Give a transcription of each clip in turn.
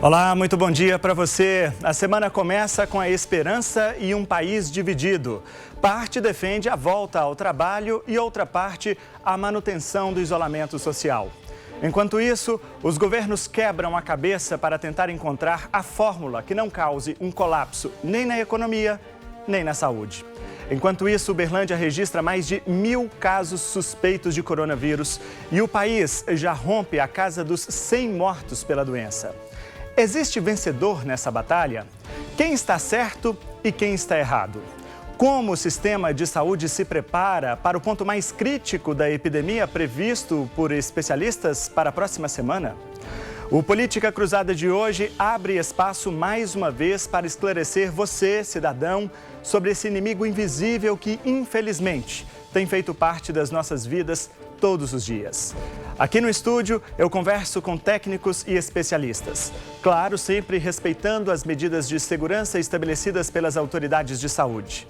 Olá, muito bom dia para você. A semana começa com a esperança e um país dividido. Parte defende a volta ao trabalho e outra parte a manutenção do isolamento social. Enquanto isso, os governos quebram a cabeça para tentar encontrar a fórmula que não cause um colapso nem na economia, nem na saúde. Enquanto isso, Uberlândia registra mais de 1.000 casos suspeitos de coronavírus e o país já rompe a casa dos 100 mortos pela doença. Existe vencedor nessa batalha? Quem está certo e quem está errado? Como o sistema de saúde se prepara para o ponto mais crítico da epidemia previsto por especialistas para a próxima semana? O Política Cruzada de hoje abre espaço mais uma vez para esclarecer você, cidadão, sobre esse inimigo invisível que, infelizmente, tem feito parte das nossas vidas todos os dias. Aqui no estúdio, eu converso com técnicos e especialistas. Claro, sempre respeitando as medidas de segurança estabelecidas pelas autoridades de saúde.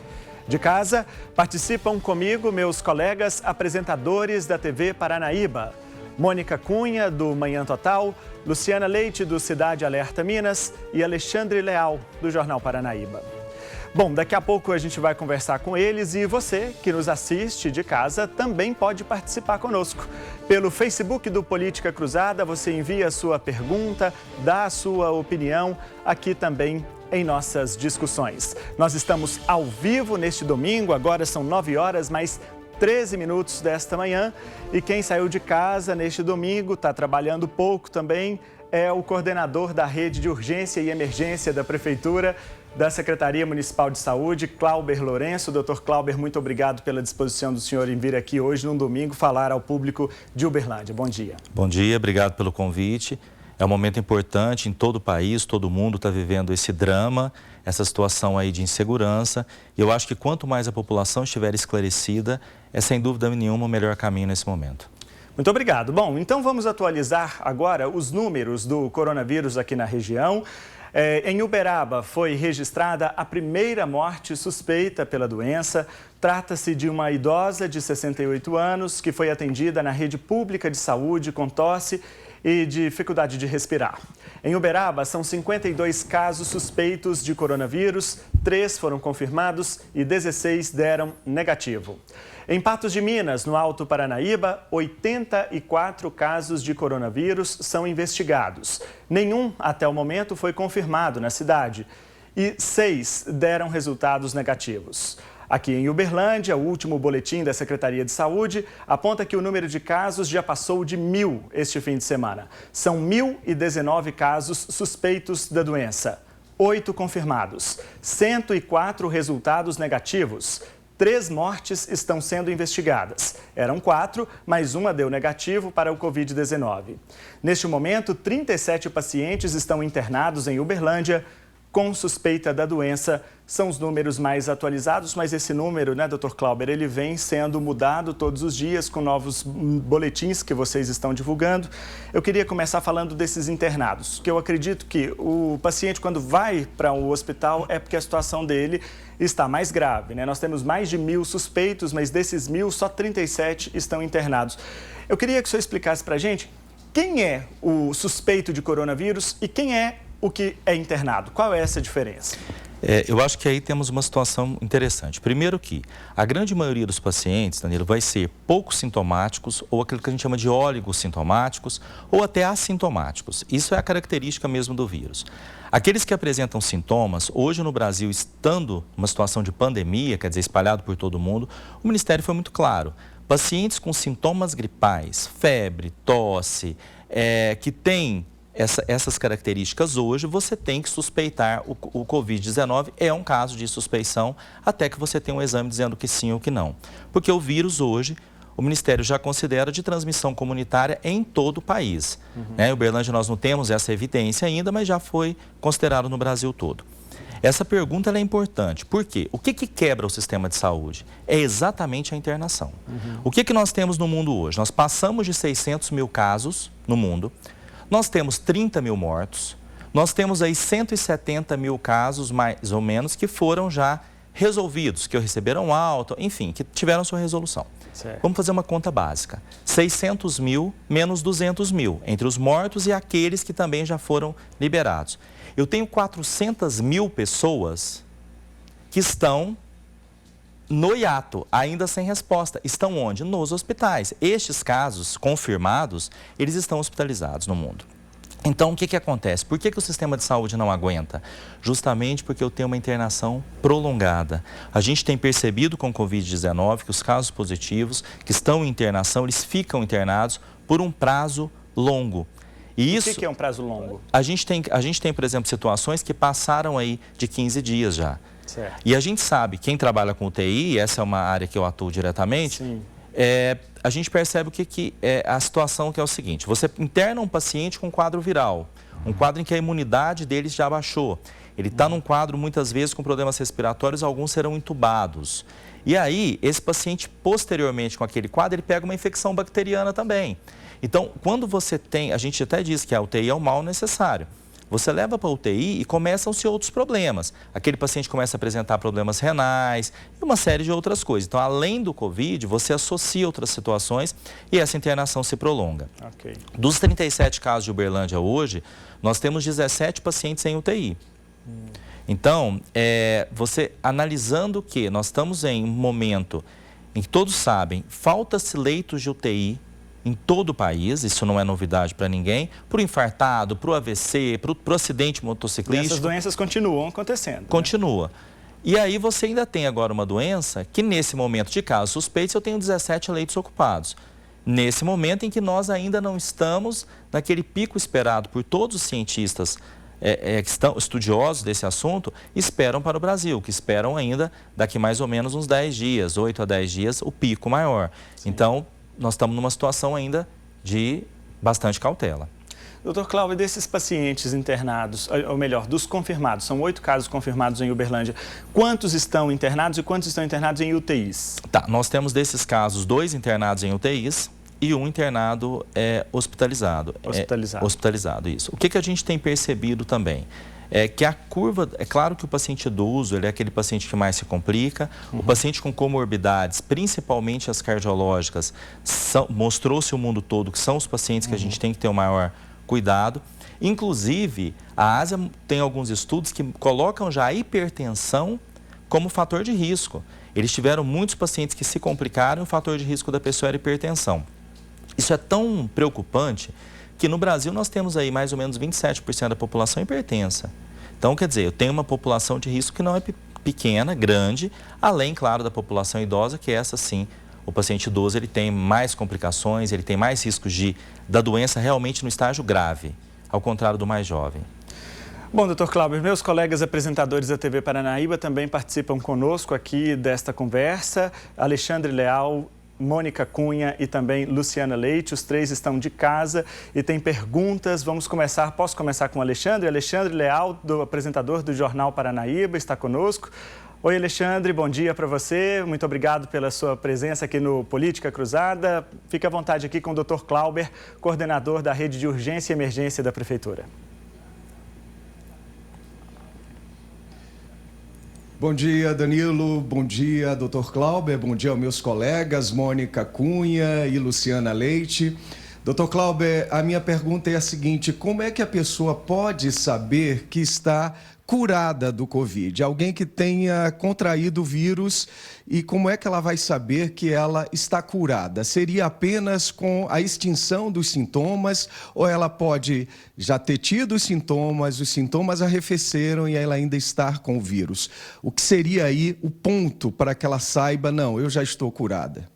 De casa, participam comigo meus colegas apresentadores da TV Paranaíba. Mônica Cunha, do Manhã Total, Luciana Leite, do Cidade Alerta Minas e Alexandre Leal, do Jornal Paranaíba. Bom, daqui a pouco a gente vai conversar com eles e você que nos assiste de casa também pode participar conosco. Pelo Facebook do Política Cruzada, você envia a sua pergunta, dá a sua opinião aqui também em nossas discussões. Nós estamos ao vivo neste domingo, agora são 9 horas, mais 13 minutos desta manhã. E quem saiu de casa neste domingo, está trabalhando pouco também, é o coordenador da Rede de Urgência e Emergência da Prefeitura, da Secretaria Municipal de Saúde, Clauber Lourenço. Doutor Clauber, muito obrigado pela disposição do senhor em vir aqui hoje, num domingo, falar ao público de Uberlândia. Bom dia. Bom dia, obrigado pelo convite. É um momento importante em todo o país, todo mundo está vivendo esse drama, essa situação aí de insegurança. E eu acho que quanto mais a população estiver esclarecida, é sem dúvida nenhuma o melhor caminho nesse momento. Muito obrigado. Bom, então vamos atualizar agora os números do coronavírus aqui na região. Em Uberaba foi registrada a primeira morte suspeita pela doença. Trata-se de uma idosa de 68 anos que foi atendida na rede pública de saúde com tosse e dificuldade de respirar. Em Uberaba, são 52 casos suspeitos de coronavírus, 3 foram confirmados e 16 deram negativo. Em Patos de Minas, no Alto Paranaíba, 84 casos de coronavírus são investigados. Nenhum, até o momento, foi confirmado na cidade e 6 deram resultados negativos. Aqui em Uberlândia, o último boletim da Secretaria de Saúde aponta que o número de casos já passou de 1.000 este fim de semana. São 1.019 casos suspeitos da doença, 8 confirmados, 104 resultados negativos. 3 mortes estão sendo investigadas. Eram 4, mas uma deu negativo para o Covid-19. Neste momento, 37 pacientes estão internados em Uberlândia com suspeita da doença. São os números mais atualizados, mas esse número, né, Dr. Clauber, ele vem sendo mudado todos os dias com novos boletins que vocês estão divulgando. Eu queria começar falando desses internados, que eu acredito que o paciente, quando vai para o hospital, é porque a situação dele está mais grave, né? Nós temos mais de 1.000 suspeitos, mas desses 1.000, só 37 estão internados. Eu queria que o senhor explicasse para a gente quem é o suspeito de coronavírus e quem é o que é internado. Qual é essa diferença? Eu acho que aí temos uma situação interessante. Primeiro que a grande maioria dos pacientes, Danilo, vai ser pouco sintomáticos ou aquilo que a gente chama de oligossintomáticos ou até assintomáticos. Isso é a característica mesmo do vírus. Aqueles que apresentam sintomas, hoje no Brasil, estando numa situação de pandemia, quer dizer, espalhado por todo mundo, o Ministério foi muito claro. Pacientes com sintomas gripais, febre, tosse, que têm essas características hoje, você tem que suspeitar o Covid-19, é um caso de suspeição, até que você tenha um exame dizendo que sim ou que não. Porque o vírus hoje, o Ministério já considera de transmissão comunitária em todo o país. Em Uberlândia nós não temos essa evidência ainda, mas já foi considerado no Brasil todo. Essa pergunta ela é importante. Por quê? O que quebra o sistema de saúde? É exatamente a internação. O que nós temos no mundo hoje? Nós passamos de 600 mil casos no mundo. Nós temos 30 mil mortos, nós temos aí 170 mil casos, mais ou menos, que foram já resolvidos, que receberam alta, enfim, que tiveram sua resolução. Certo. Vamos fazer uma conta básica. 600 mil menos 200 mil, entre os mortos e aqueles que também já foram liberados. Eu tenho 400 mil pessoas que estão no hiato, ainda sem resposta. Estão onde? Nos hospitais. Estes casos confirmados, eles estão hospitalizados no mundo. Então, o que acontece? Por que o sistema de saúde não aguenta? Justamente porque eu tenho uma internação prolongada. A gente tem percebido com o Covid-19 que os casos positivos que estão em internação, eles ficam internados por um prazo longo. E isso, o que é um prazo longo? A gente tem, por exemplo, situações que passaram aí de 15 dias já. Certo. E a gente sabe, quem trabalha com UTI, e essa é uma área que eu atuo diretamente, a gente percebe que é a situação que é o seguinte: você interna um paciente com quadro viral, um quadro em que a imunidade deles já baixou. Ele está num quadro, muitas vezes, com problemas respiratórios, alguns serão entubados. E aí, esse paciente, posteriormente com aquele quadro, ele pega uma infecção bacteriana também. Então, quando você tem, a gente até diz que a UTI é o mal necessário. Você leva para a UTI e começam-se outros problemas. Aquele paciente começa a apresentar problemas renais e uma série de outras coisas. Então, além do Covid, você associa outras situações e essa internação se prolonga. Okay. Dos 37 casos de Uberlândia hoje, nós temos 17 pacientes em UTI. Então, você analisando que nós estamos em um momento em que todos sabem, falta-se leitos de UTI em todo o país, isso não é novidade para ninguém, para o infartado, para o AVC, para o acidente motociclístico. E essas doenças continuam acontecendo. Continua. Né? E aí você ainda tem agora uma doença que nesse momento de casos suspeitos eu tenho 17 leitos ocupados. Nesse momento em que nós ainda não estamos naquele pico esperado por todos os cientistas que estão estudiosos desse assunto, esperam para o Brasil, que esperam ainda daqui mais ou menos uns 10 dias, 8 a 10 dias, o pico maior. Sim. Então, nós estamos numa situação ainda de bastante cautela. Doutor Cláudio, desses pacientes internados, ou melhor, dos confirmados, são 8 casos confirmados em Uberlândia, quantos estão internados e quantos estão internados em UTIs? Tá, nós temos desses casos 2 internados em UTIs e 1 internado hospitalizado. Hospitalizado, isso. O que a gente tem percebido também? É que a curva, é claro que o paciente idoso, ele é aquele paciente que mais se complica, o paciente com comorbidades, principalmente as cardiológicas, mostrou-se o mundo todo que são os pacientes que a gente tem que ter o maior cuidado. Inclusive, a Ásia tem alguns estudos que colocam já a hipertensão como fator de risco. Eles tiveram muitos pacientes que se complicaram e o fator de risco da pessoa era hipertensão. Isso é tão preocupante que no Brasil nós temos aí mais ou menos 27% da população hipertensa. Então, quer dizer, eu tenho uma população de risco que não é pequena, grande, além, claro, da população idosa, que essa sim, o paciente idoso ele tem mais complicações, ele tem mais riscos da doença realmente no estágio grave, ao contrário do mais jovem. Bom, doutor Cláudio, meus colegas apresentadores da TV Paranaíba também participam conosco aqui desta conversa. Alexandre Leal, Mônica Cunha e também Luciana Leite, os 3 estão de casa e têm perguntas. Posso começar com o Alexandre? Alexandre Leal, apresentador do Jornal Paranaíba, está conosco. Oi, Alexandre, bom dia para você. Muito obrigado pela sua presença aqui no Política Cruzada. Fique à vontade aqui com o doutor Cláudio, coordenador da Rede de Urgência e Emergência da Prefeitura. Bom dia, Danilo. Bom dia, doutor Cláudio. Bom dia aos meus colegas, Mônica Cunha e Luciana Leite. Doutor Cláudio, a minha pergunta é a seguinte: como é que a pessoa pode saber que está curada do Covid? Alguém que tenha contraído o vírus, e como é que ela vai saber que ela está curada? Seria apenas com a extinção dos sintomas ou ela pode já ter tido os sintomas arrefeceram e ela ainda está com o vírus? O que seria aí o ponto para que ela saiba, não, eu já estou curada?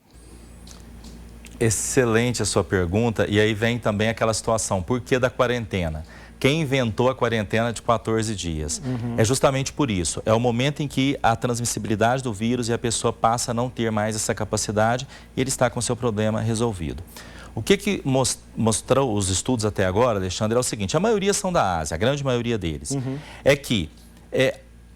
Excelente a sua pergunta, e aí vem também aquela situação, por que da quarentena? Quem inventou a quarentena de 14 dias? É justamente por isso. É o momento em que a transmissibilidade do vírus e a pessoa passa a não ter mais essa capacidade e ele está com o seu problema resolvido. O que mostrou os estudos até agora, Alexandre, é o seguinte: a maioria são da Ásia, a grande maioria deles. É que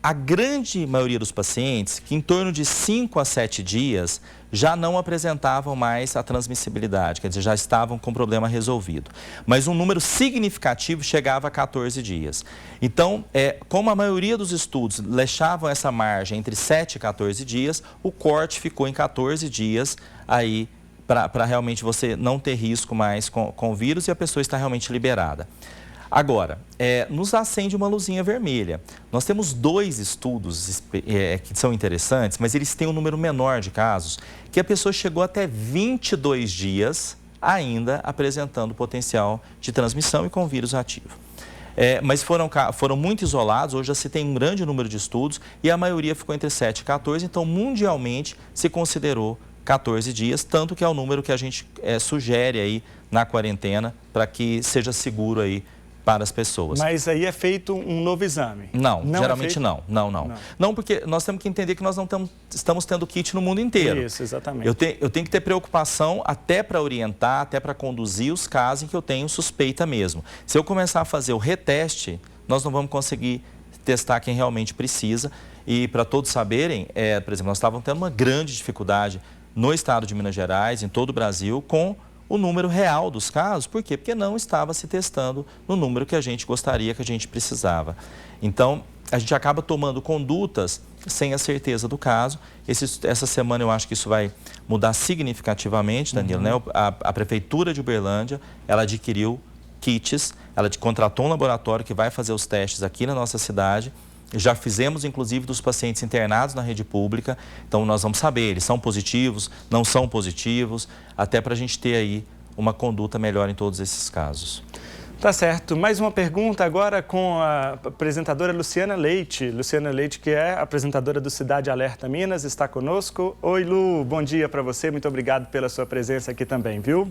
a grande maioria dos pacientes, que em torno de 5 a 7 dias, já não apresentavam mais a transmissibilidade, quer dizer, já estavam com o problema resolvido. Mas um número significativo chegava a 14 dias. Então, como a maioria dos estudos deixavam essa margem entre 7 e 14 dias, o corte ficou em 14 dias aí, para realmente você não ter risco mais com o vírus e a pessoa está realmente liberada. Agora, nos acende uma luzinha vermelha. Nós temos 2 estudos que são interessantes, mas eles têm um número menor de casos, que a pessoa chegou até 22 dias ainda apresentando potencial de transmissão e com vírus ativo. Mas foram muito isolados, hoje já se tem um grande número de estudos e a maioria ficou entre 7 e 14, então mundialmente se considerou 14 dias, tanto que é o número que a gente sugere aí na quarentena para que seja seguro aí para as pessoas. Mas aí é feito um novo exame? Não, geralmente não. Não, porque nós temos que entender que nós não estamos tendo kit no mundo inteiro. Isso, exatamente. Eu tenho que ter preocupação até para orientar, até para conduzir os casos em que eu tenho suspeita mesmo. Se eu começar a fazer o reteste, nós não vamos conseguir testar quem realmente precisa. E para todos saberem, por exemplo, nós estávamos tendo uma grande dificuldade no estado de Minas Gerais, em todo o Brasil, com o número real dos casos. Por quê? Porque não estava se testando no número que a gente gostaria, que a gente precisava. Então, a gente acaba tomando condutas sem a certeza do caso. Essa semana eu acho que isso vai mudar significativamente, Danilo, né? A Prefeitura de Uberlândia, ela adquiriu kits, ela contratou um laboratório que vai fazer os testes aqui na nossa cidade. Já fizemos, inclusive, dos pacientes internados na rede pública. Então, nós vamos saber, eles são positivos, não são positivos, até para a gente ter aí uma conduta melhor em todos esses casos. Tá certo. Mais uma pergunta agora com a apresentadora Luciana Leite. Luciana Leite, que é apresentadora do Cidade Alerta Minas, está conosco. Oi, Lu, bom dia para você. Muito obrigado pela sua presença aqui também, viu?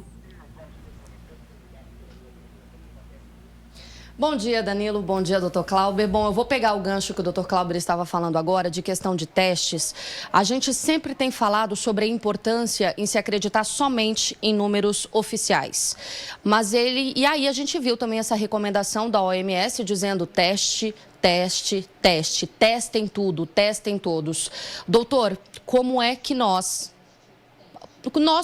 Bom dia, Danilo. Bom dia, doutor Clauber. Bom, eu vou pegar o gancho que o doutor Clauber estava falando agora de questão de testes. A gente sempre tem falado sobre a importância em se acreditar somente em números oficiais. E aí a gente viu também essa recomendação da OMS dizendo teste, testem tudo, testem todos. Doutor, como é que nós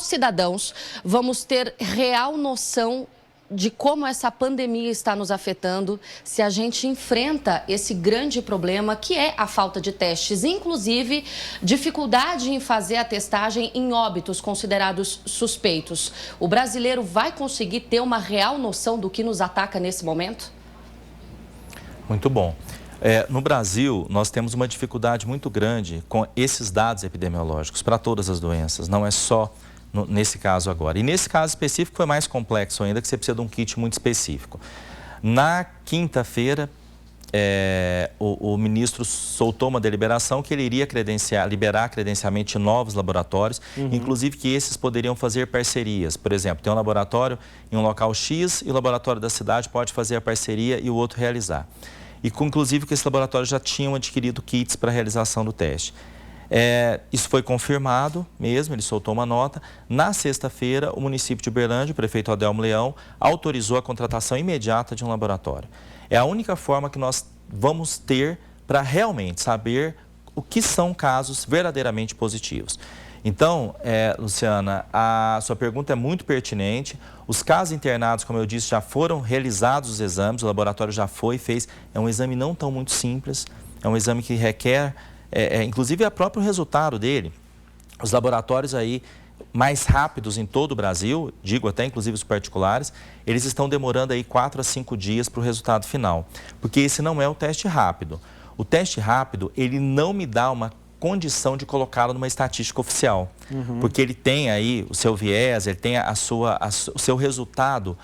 cidadãos, vamos ter real noção de como essa pandemia está nos afetando, se a gente enfrenta esse grande problema que é a falta de testes, inclusive dificuldade em fazer a testagem em óbitos considerados suspeitos. O brasileiro vai conseguir ter uma real noção do que nos ataca nesse momento? Muito bom. No Brasil, nós temos uma dificuldade muito grande com esses dados epidemiológicos para todas as doenças, não é só nesse caso agora. E nesse caso específico foi mais complexo ainda, que você precisa de um kit muito específico. Na quinta-feira, o ministro soltou uma deliberação que ele iria liberar credenciamento de novos laboratórios, inclusive que esses poderiam fazer parcerias. Por exemplo, tem um laboratório em um local X e o laboratório da cidade pode fazer a parceria e o outro realizar. E inclusive que esse laboratório já tinham adquirido kits para a realização do teste. Isso foi confirmado mesmo, ele soltou uma nota. Na sexta-feira, o município de Uberlândia, o prefeito Adelmo Leão, autorizou a contratação imediata de um laboratório. É a única forma que nós vamos ter para realmente saber o que são casos verdadeiramente positivos. Então, Luciana, a sua pergunta é muito pertinente. Os casos internados, como eu disse, já foram realizados os exames, o laboratório já fez. É um exame não tão muito simples, é um exame que requer... inclusive, é o próprio resultado dele. Os laboratórios aí mais rápidos em todo o Brasil, digo até inclusive os particulares, eles estão demorando aí 4 a 5 dias para o resultado final. Porque esse não é o teste rápido. O teste rápido, ele não me dá uma condição de colocá-lo numa estatística oficial. Porque ele tem aí o seu viés, ele tem o seu resultado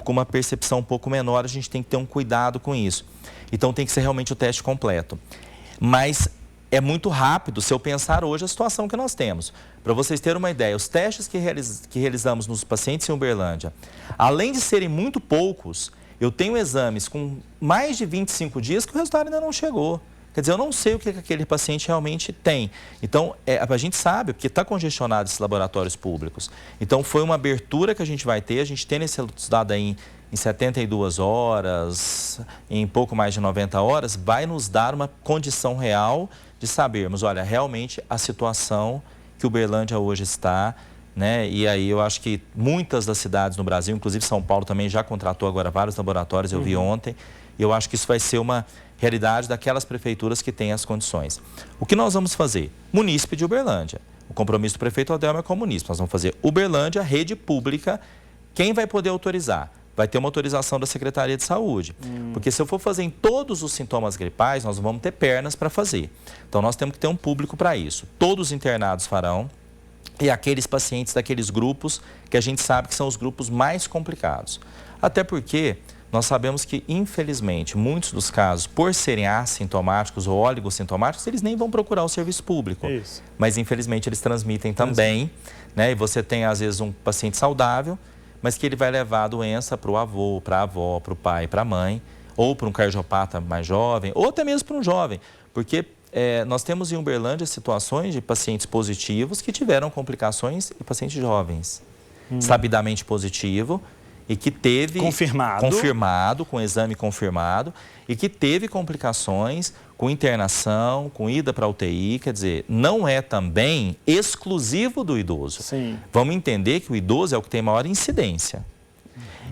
com uma percepção um pouco menor, a gente tem que ter um cuidado com isso. Então tem que ser realmente o teste completo. Mas é muito rápido se eu pensar hoje a situação que nós temos. Para vocês terem uma ideia, os testes que realizamos nos pacientes em Uberlândia, além de serem muito poucos, eu tenho exames com mais de 25 dias que o resultado ainda não chegou. Quer dizer, eu não sei o que aquele paciente realmente tem. Então, a gente sabe, porque está congestionado esses laboratórios públicos. Então, foi uma abertura que a gente vai ter, a gente tem esse dado aí em 72 horas, em pouco mais de 90 horas, vai nos dar uma condição real de sabermos, olha, realmente a situação que Uberlândia hoje está, né? E aí eu acho que muitas das cidades no Brasil, inclusive São Paulo também já contratou agora vários laboratórios, eu vi ontem, e eu acho que isso vai ser uma realidade daquelas prefeituras que têm as condições. O que nós vamos fazer? Munícipe de Uberlândia. O compromisso do prefeito Adelmo é com o munícipe. Nós vamos fazer Uberlândia, rede pública. Quem vai poder autorizar? Vai ter uma autorização da Secretaria de Saúde. Porque se eu for fazer em todos os sintomas gripais, nós não vamos ter pernas para fazer. Então, nós temos que ter um público para isso. Todos os internados farão e aqueles pacientes daqueles grupos que a gente sabe que são os grupos mais complicados. Até porque nós sabemos que, infelizmente, muitos dos casos, por serem assintomáticos ou oligossintomáticos, eles nem vão procurar o serviço público. Isso. Mas, infelizmente, eles transmitem também, né? E você tem, às vezes, um paciente saudável, mas que ele vai levar a doença para o avô, para a avó, para o pai, para a mãe, ou para um cardiopata mais jovem, ou até mesmo para um jovem. Porque nós temos em Uberlândia situações de pacientes positivos que tiveram complicações em pacientes jovens. Sabidamente positivo e que teve... Confirmado, com exame confirmado, e que teve complicações com internação, com ida para a UTI, quer dizer, não é também exclusivo do idoso. Sim. Vamos entender que o idoso é o que tem maior incidência.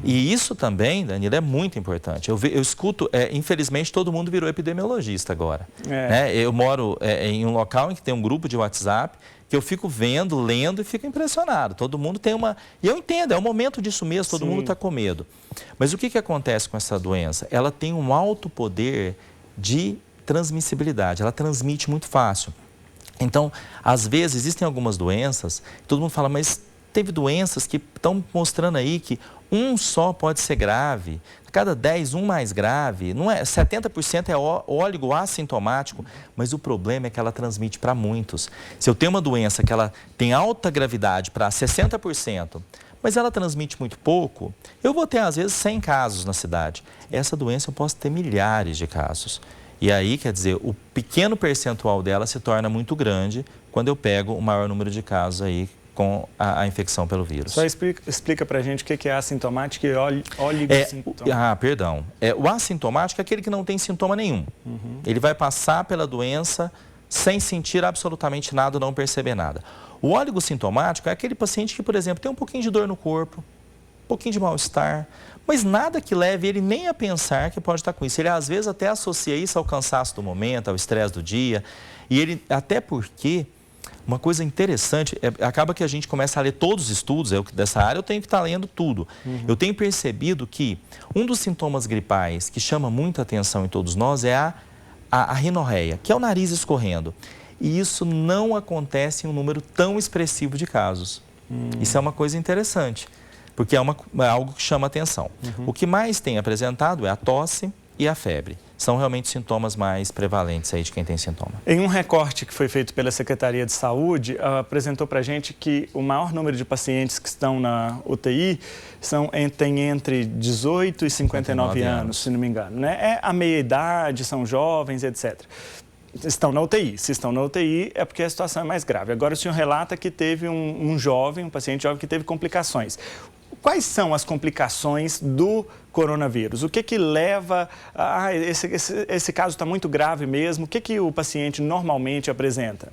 E isso também, Danilo, é muito importante. Eu escuto, infelizmente, todo mundo virou epidemiologista agora. Né? Eu moro em um local em que tem um grupo de WhatsApp que eu fico vendo, lendo e fico impressionado. Todo mundo tem uma... E eu entendo, é o momento disso mesmo, todo mundo está com medo. Mas o que acontece com essa doença? Ela tem um alto poder de transmissibilidade, ela transmite muito fácil. Então, às vezes, existem algumas doenças, todo mundo fala, mas teve doenças que estão mostrando aí que um só pode ser grave, a cada 10, um mais grave, não é, 70% é óligo assintomático, mas o problema é que ela transmite para muitos. Se eu tenho uma doença que ela tem alta gravidade para 60%, mas ela transmite muito pouco, eu vou ter às vezes 100 casos na cidade. Essa doença eu posso ter milhares de casos. E aí, quer dizer, o pequeno percentual dela se torna muito grande quando eu pego o maior número de casos aí com a infecção pelo vírus. Só explica pra gente o que é assintomático e oligossintomático. Perdão. O assintomático é aquele que não tem sintoma nenhum. Ele vai passar pela doença sem sentir absolutamente nada, não perceber nada. O oligossintomático é aquele paciente que, por exemplo, tem um pouquinho de dor no corpo, um pouquinho de mal-estar, mas nada que leve ele nem a pensar que pode estar com isso. Ele, às vezes, até associa isso ao cansaço do momento, ao estresse do dia. E ele, até porque... Uma coisa interessante, acaba que a gente começa a ler todos os estudos, dessa área eu tenho que estar lendo tudo. Eu tenho percebido que um dos sintomas gripais que chama muita atenção em todos nós é a rinorreia, que é o nariz escorrendo. E isso não acontece em um número tão expressivo de casos. Isso é uma coisa interessante, porque é algo que chama atenção. O que mais tem apresentado é a tosse e a febre. São realmente sintomas mais prevalentes aí de quem tem sintoma. Em um recorte que foi feito pela Secretaria de Saúde, apresentou para a gente que o maior número de pacientes que estão na UTI tem entre 18 e 59 anos, se não me engano. Né? É a meia-idade, são jovens, etc. Estão na UTI. Se estão na UTI, é porque a situação é mais grave. Agora, o senhor relata que teve um paciente jovem que teve complicações. Quais são as complicações do coronavírus? O que leva a... Esse caso está muito grave mesmo. O que o paciente normalmente apresenta?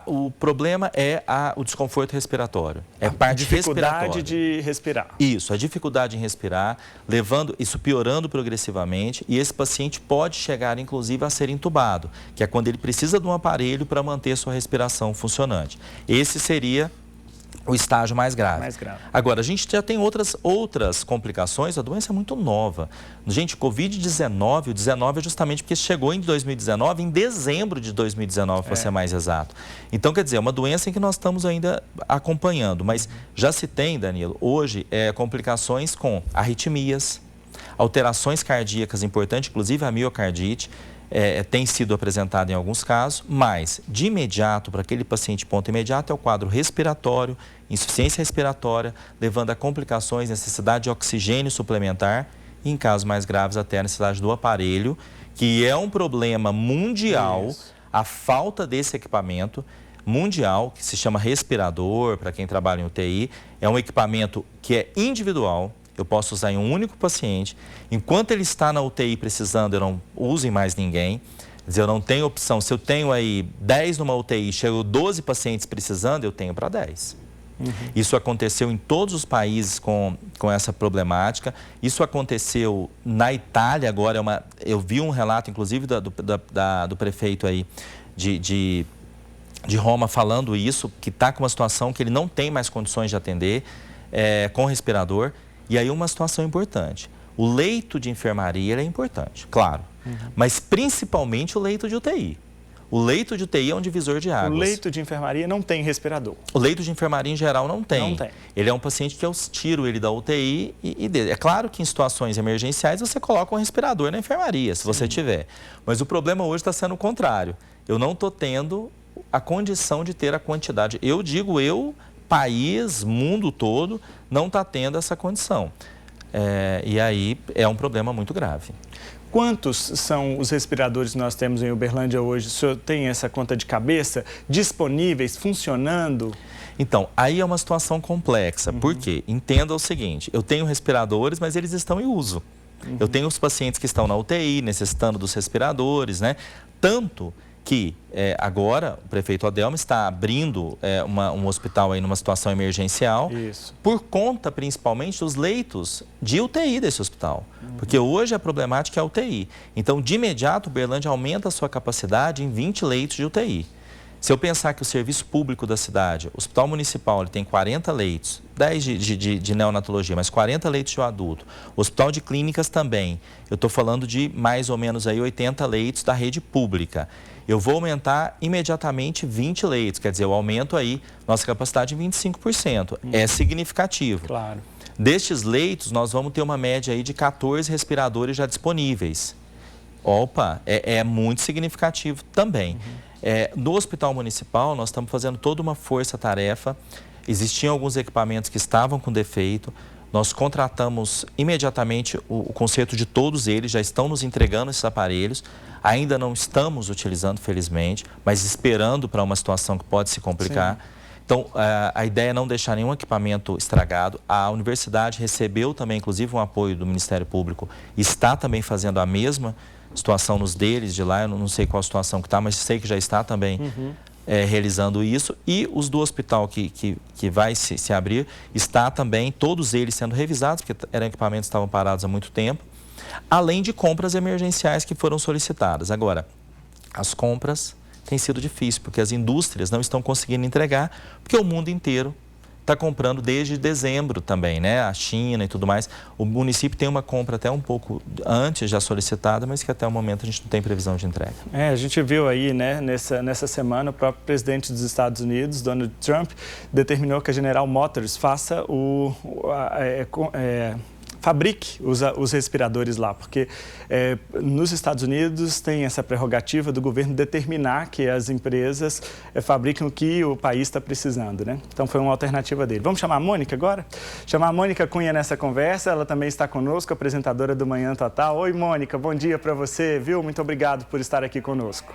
O problema é o desconforto respiratório. A parte dificuldade de respirar. Isso, a dificuldade em respirar, levando isso piorando progressivamente. E esse paciente pode chegar, inclusive, a ser entubado, que é quando ele precisa de um aparelho para manter sua respiração funcionante. Esse seria o estágio mais grave. Agora, a gente já tem outras complicações, a doença é muito nova. Gente, Covid-19, o 19 é justamente porque chegou em 2019, em dezembro de 2019, para ser mais exato. Então, quer dizer, é uma doença em que nós estamos ainda acompanhando, mas já se tem, Danilo, hoje, complicações com arritmias, alterações cardíacas importantes, inclusive a miocardite, tem sido apresentado em alguns casos, mas de imediato, para aquele paciente ponto imediato, é o quadro respiratório, insuficiência respiratória, levando a complicações, necessidade de oxigênio suplementar e, em casos mais graves, até a necessidade do aparelho, que é um problema mundial, a falta desse equipamento mundial, que se chama respirador, para quem trabalha em UTI, é um equipamento que é individual. eu posso usar em um único paciente. Enquanto ele está na UTI precisando, eu não uso em mais ninguém. Quer dizer, eu não tenho opção. Se eu tenho aí 10 numa UTI, chego 12 pacientes precisando, eu tenho para 10. Isso aconteceu em todos os países com essa problemática. Isso aconteceu na Itália agora. Eu vi um relato, inclusive, do prefeito aí de Roma falando isso, que está com uma situação que ele não tem mais condições de atender com respirador. E aí uma situação importante. O leito de enfermaria ele é importante, claro, mas principalmente o leito de UTI. O leito de UTI é um divisor de águas. O leito de enfermaria não tem respirador. O leito de enfermaria, em geral, não tem. Não tem. Ele é um paciente que eu tiro ele da UTI e dele. É claro que em situações emergenciais você coloca um respirador na enfermaria, se você tiver. Mas o problema hoje está sendo o contrário. Eu não estou tendo a condição de ter a quantidade. Eu digo, país, mundo todo, não está tendo essa condição. E aí é um problema muito grave. Quantos são os respiradores que nós temos em Uberlândia hoje? O senhor tem essa conta de cabeça? Disponíveis, funcionando? Então, aí é uma situação complexa. Por quê? Entenda o seguinte, eu tenho respiradores, mas eles estão em uso. Eu tenho os pacientes que estão na UTI, necessitando dos respiradores, né? Tanto que agora o prefeito Adelmo está abrindo um hospital aí numa situação emergencial. Isso. Por conta principalmente dos leitos de UTI desse hospital. Porque hoje a problemática é a UTI. Então, de imediato, Uberlândia aumenta a sua capacidade em 20 leitos de UTI. Se eu pensar que o serviço público da cidade, o Hospital Municipal, ele tem 40 leitos, 10 de neonatologia, mas 40 leitos de adulto. O Hospital de Clínicas também. Eu estou falando de mais ou menos aí 80 leitos da rede pública. Eu vou aumentar imediatamente 20 leitos, quer dizer, eu aumento aí nossa capacidade em 25%. É significativo. Claro. Destes leitos, nós vamos ter uma média aí de 14 respiradores já disponíveis. Opa, é muito significativo também. No Hospital Municipal, nós estamos fazendo toda uma força-tarefa. Existiam alguns equipamentos que estavam com defeito. Nós contratamos imediatamente o conserto de todos eles, já estão nos entregando esses aparelhos. Ainda não estamos utilizando, felizmente, mas esperando para uma situação que pode se complicar. Sim. Então, a ideia é não deixar nenhum equipamento estragado. A universidade recebeu também, inclusive, um apoio do Ministério Público. Está também fazendo a mesma situação nos deles de lá. Eu não sei qual a situação que está, mas sei que já está também realizando isso. E os do hospital que vai se abrir, está também, todos eles sendo revisados, porque eram equipamentos que estavam parados há muito tempo. Além de compras emergenciais que foram solicitadas. Agora, as compras têm sido difíceis, porque as indústrias não estão conseguindo entregar, porque o mundo inteiro está comprando desde dezembro também, né? A China e tudo mais. O município tem uma compra até um pouco antes já solicitada, mas que até o momento a gente não tem previsão de entrega. A gente viu aí, né, nessa semana, o próprio presidente dos Estados Unidos, Donald Trump, determinou que a General Motors faça fabrique os respiradores lá, porque nos Estados Unidos tem essa prerrogativa do governo determinar que as empresas fabriquem o que o país está precisando, né? Então foi uma alternativa dele. Vamos chamar a Mônica agora? Chamar a Mônica Cunha nessa conversa, ela também está conosco, apresentadora do Manhã Total. Oi, Mônica, bom dia para você, viu? Muito obrigado por estar aqui conosco.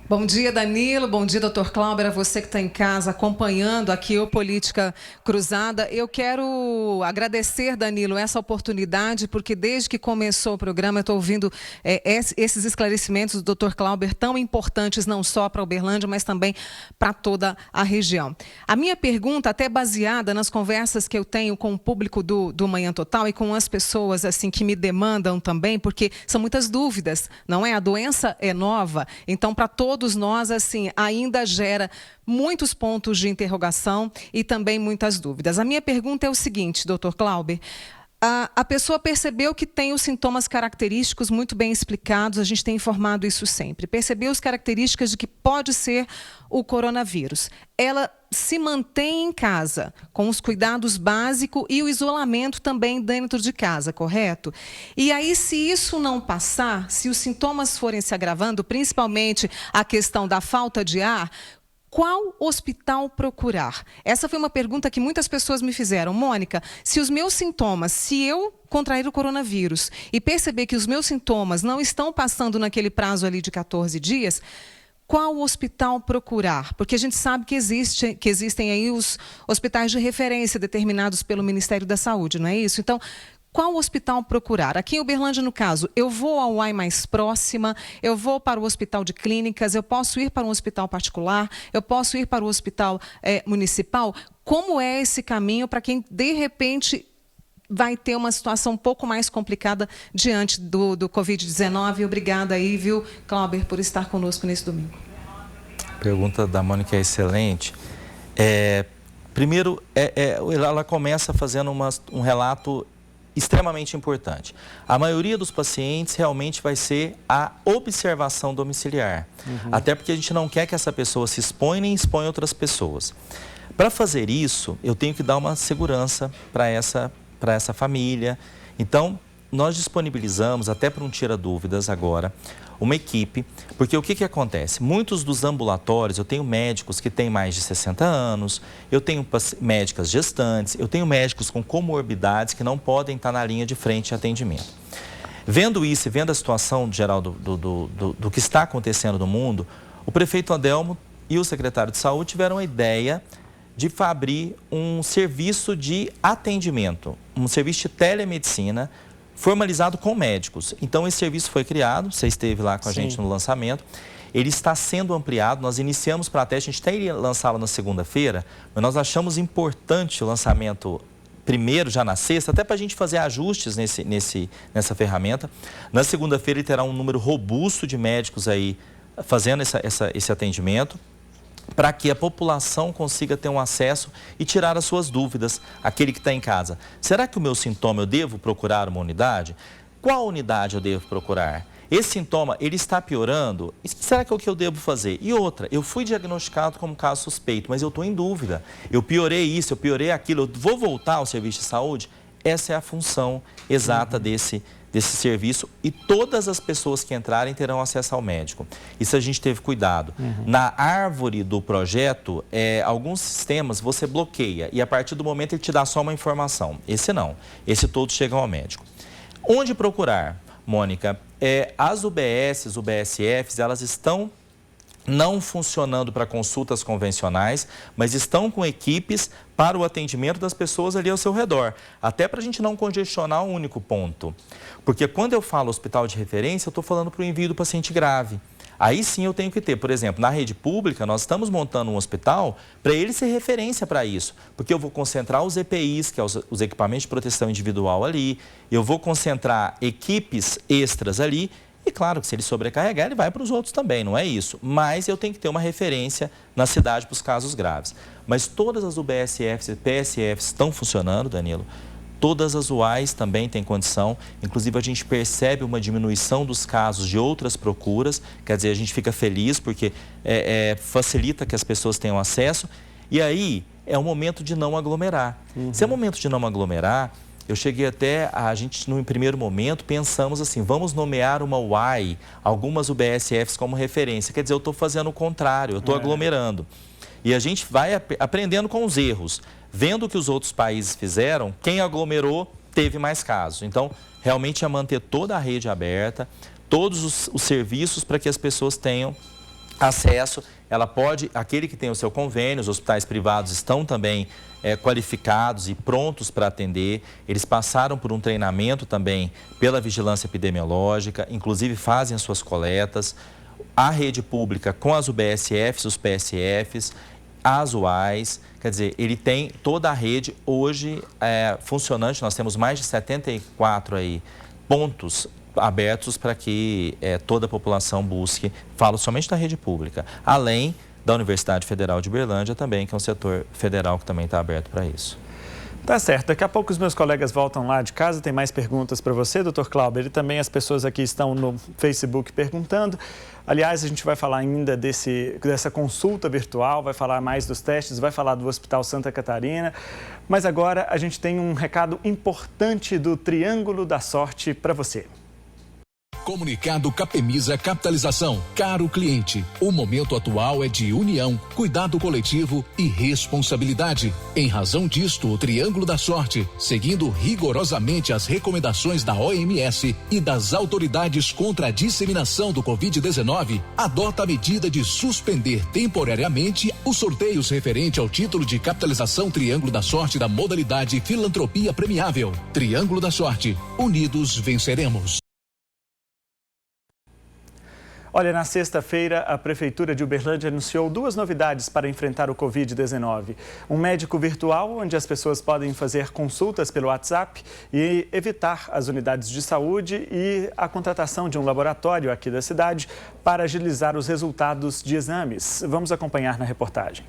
Bom dia, Danilo. Bom dia, doutor Cláuber. A você que está em casa acompanhando aqui o Política Cruzada. Eu quero agradecer, Danilo, essa oportunidade, porque desde que começou o programa eu estou ouvindo esses esclarecimentos do doutor Cláuber tão importantes não só para Uberlândia, mas também para toda a região. A minha pergunta, até baseada nas conversas que eu tenho com o público do Manhã Total e com as pessoas assim que me demandam também, porque são muitas dúvidas, não é? A doença é nova, então para todos nós, assim, ainda gera muitos pontos de interrogação e também muitas dúvidas. A minha pergunta é o seguinte, doutor Cláuber. A pessoa percebeu que tem os sintomas característicos muito bem explicados, a gente tem informado isso sempre. Percebeu as características de que pode ser o coronavírus. Ela se mantém em casa, com os cuidados básicos e o isolamento também dentro de casa, correto? E aí, se isso não passar, se os sintomas forem se agravando, principalmente a questão da falta de ar, qual hospital procurar? Essa foi uma pergunta que muitas pessoas me fizeram. Mônica, se os meus sintomas, se eu contrair o coronavírus e perceber que os meus sintomas não estão passando naquele prazo ali de 14 dias, qual hospital procurar? Porque a gente sabe que existem aí os hospitais de referência determinados pelo Ministério da Saúde, não é isso? Então, qual hospital procurar? Aqui em Uberlândia, no caso, eu vou ao UAI mais próxima, eu vou para o hospital de clínicas, eu posso ir para um hospital particular, eu posso ir para o hospital municipal. Como é esse caminho para quem, de repente, vai ter uma situação um pouco mais complicada diante do Covid-19? Obrigada aí, viu, Clauber, por estar conosco nesse domingo. A pergunta da Mônica é excelente. Primeiro, ela começa fazendo um relato extremamente importante. A maioria dos pacientes realmente vai ser a observação domiciliar. Até porque a gente não quer que essa pessoa se exponha nem exponha outras pessoas. Para fazer isso, eu tenho que dar uma segurança para essa família. Então, nós disponibilizamos, até para um tira-dúvidas agora, uma equipe, porque o que acontece? Muitos dos ambulatórios, eu tenho médicos que têm mais de 60 anos, eu tenho médicas gestantes, eu tenho médicos com comorbidades que não podem estar na linha de frente de atendimento. Vendo isso e vendo a situação geral do que está acontecendo no mundo, o prefeito Adelmo e o secretário de Saúde tiveram a ideia de abrir um serviço de atendimento, um serviço de telemedicina, formalizado com médicos. Então, esse serviço foi criado, você esteve lá com a gente no lançamento, ele está sendo ampliado, nós iniciamos para teste, a gente até iria lançá-lo na segunda-feira, mas nós achamos importante o lançamento primeiro, já na sexta, até para a gente fazer ajustes nessa ferramenta. Na segunda-feira ele terá um número robusto de médicos aí fazendo esse atendimento, para que a população consiga ter um acesso e tirar as suas dúvidas, aquele que está em casa. Será que o meu sintoma eu devo procurar uma unidade? Qual unidade eu devo procurar? Esse sintoma, ele está piorando? Será que é o que eu devo fazer? E outra, eu fui diagnosticado como caso suspeito, mas eu estou em dúvida. Eu piorei isso, eu piorei aquilo, eu vou voltar ao serviço de saúde? Essa é a função exata desse serviço, e todas as pessoas que entrarem terão acesso ao médico. Isso a gente teve cuidado. Na árvore do projeto, alguns sistemas você bloqueia e a partir do momento ele te dá só uma informação. Esse não. Esse todos chegam ao médico. Onde procurar, Mônica? As UBSs, UBSFs, elas estão não funcionando para consultas convencionais, mas estão com equipes para o atendimento das pessoas ali ao seu redor. Até para a gente não congestionar um único ponto. Porque quando eu falo hospital de referência, eu estou falando para o envio do paciente grave. Aí sim eu tenho que ter, por exemplo, na rede pública, nós estamos montando um hospital para ele ser referência para isso. Porque eu vou concentrar os EPIs, que é os equipamentos de proteção individual ali, eu vou concentrar equipes extras ali. E claro que se ele sobrecarregar, ele vai para os outros também, não é isso. Mas eu tenho que ter uma referência na cidade para os casos graves. Mas todas as UBSFs e PSFs estão funcionando, Danilo. Todas as UAIs também têm condição. Inclusive, a gente percebe uma diminuição dos casos de outras procuras. Quer dizer, a gente fica feliz porque facilita que as pessoas tenham acesso. E aí, é um momento de não aglomerar. Se é momento de não aglomerar, eu cheguei até, a gente no primeiro momento pensamos assim, vamos nomear uma UAI, algumas UBSFs como referência. Quer dizer, eu estou fazendo o contrário, eu estou aglomerando. E a gente vai aprendendo com os erros. Vendo o que os outros países fizeram, quem aglomerou teve mais casos. Então, realmente é manter toda a rede aberta, todos os serviços para que as pessoas tenham acesso. Ela pode, aquele que tem o seu convênio, os hospitais privados estão também qualificados e prontos para atender. Eles passaram por um treinamento também pela vigilância epidemiológica, inclusive fazem as suas coletas. A rede pública com as UBSFs, os PSFs, as UAIs, quer dizer, ele tem toda a rede hoje funcionante. Nós temos mais de 74 aí, pontos abertos para que toda a população busque, falo somente da rede pública, além da Universidade Federal de Uberlândia também, que é um setor federal que também está aberto para isso. Tá certo. Daqui a pouco os meus colegas voltam lá de casa, tem mais perguntas para você, doutor Clauber, e também as pessoas aqui estão no Facebook perguntando. Aliás, a gente vai falar ainda dessa consulta virtual, vai falar mais dos testes, vai falar do Hospital Santa Catarina, mas agora a gente tem um recado importante do Triângulo da Sorte para você. Comunicado Capemisa Capitalização. Caro cliente, o momento atual é de união, cuidado coletivo e responsabilidade. Em razão disto, o Triângulo da Sorte, seguindo rigorosamente as recomendações da OMS e das autoridades contra a disseminação do Covid-19, adota a medida de suspender temporariamente os sorteios referente ao título de capitalização Triângulo da Sorte da modalidade Filantropia Premiável. Triângulo da Sorte. Unidos venceremos. Olha, na sexta-feira, a Prefeitura de Uberlândia anunciou 2 novidades para enfrentar o Covid-19. Um médico virtual, onde as pessoas podem fazer consultas pelo WhatsApp e evitar as unidades de saúde, e a contratação de um laboratório aqui da cidade para agilizar os resultados de exames. Vamos acompanhar na reportagem.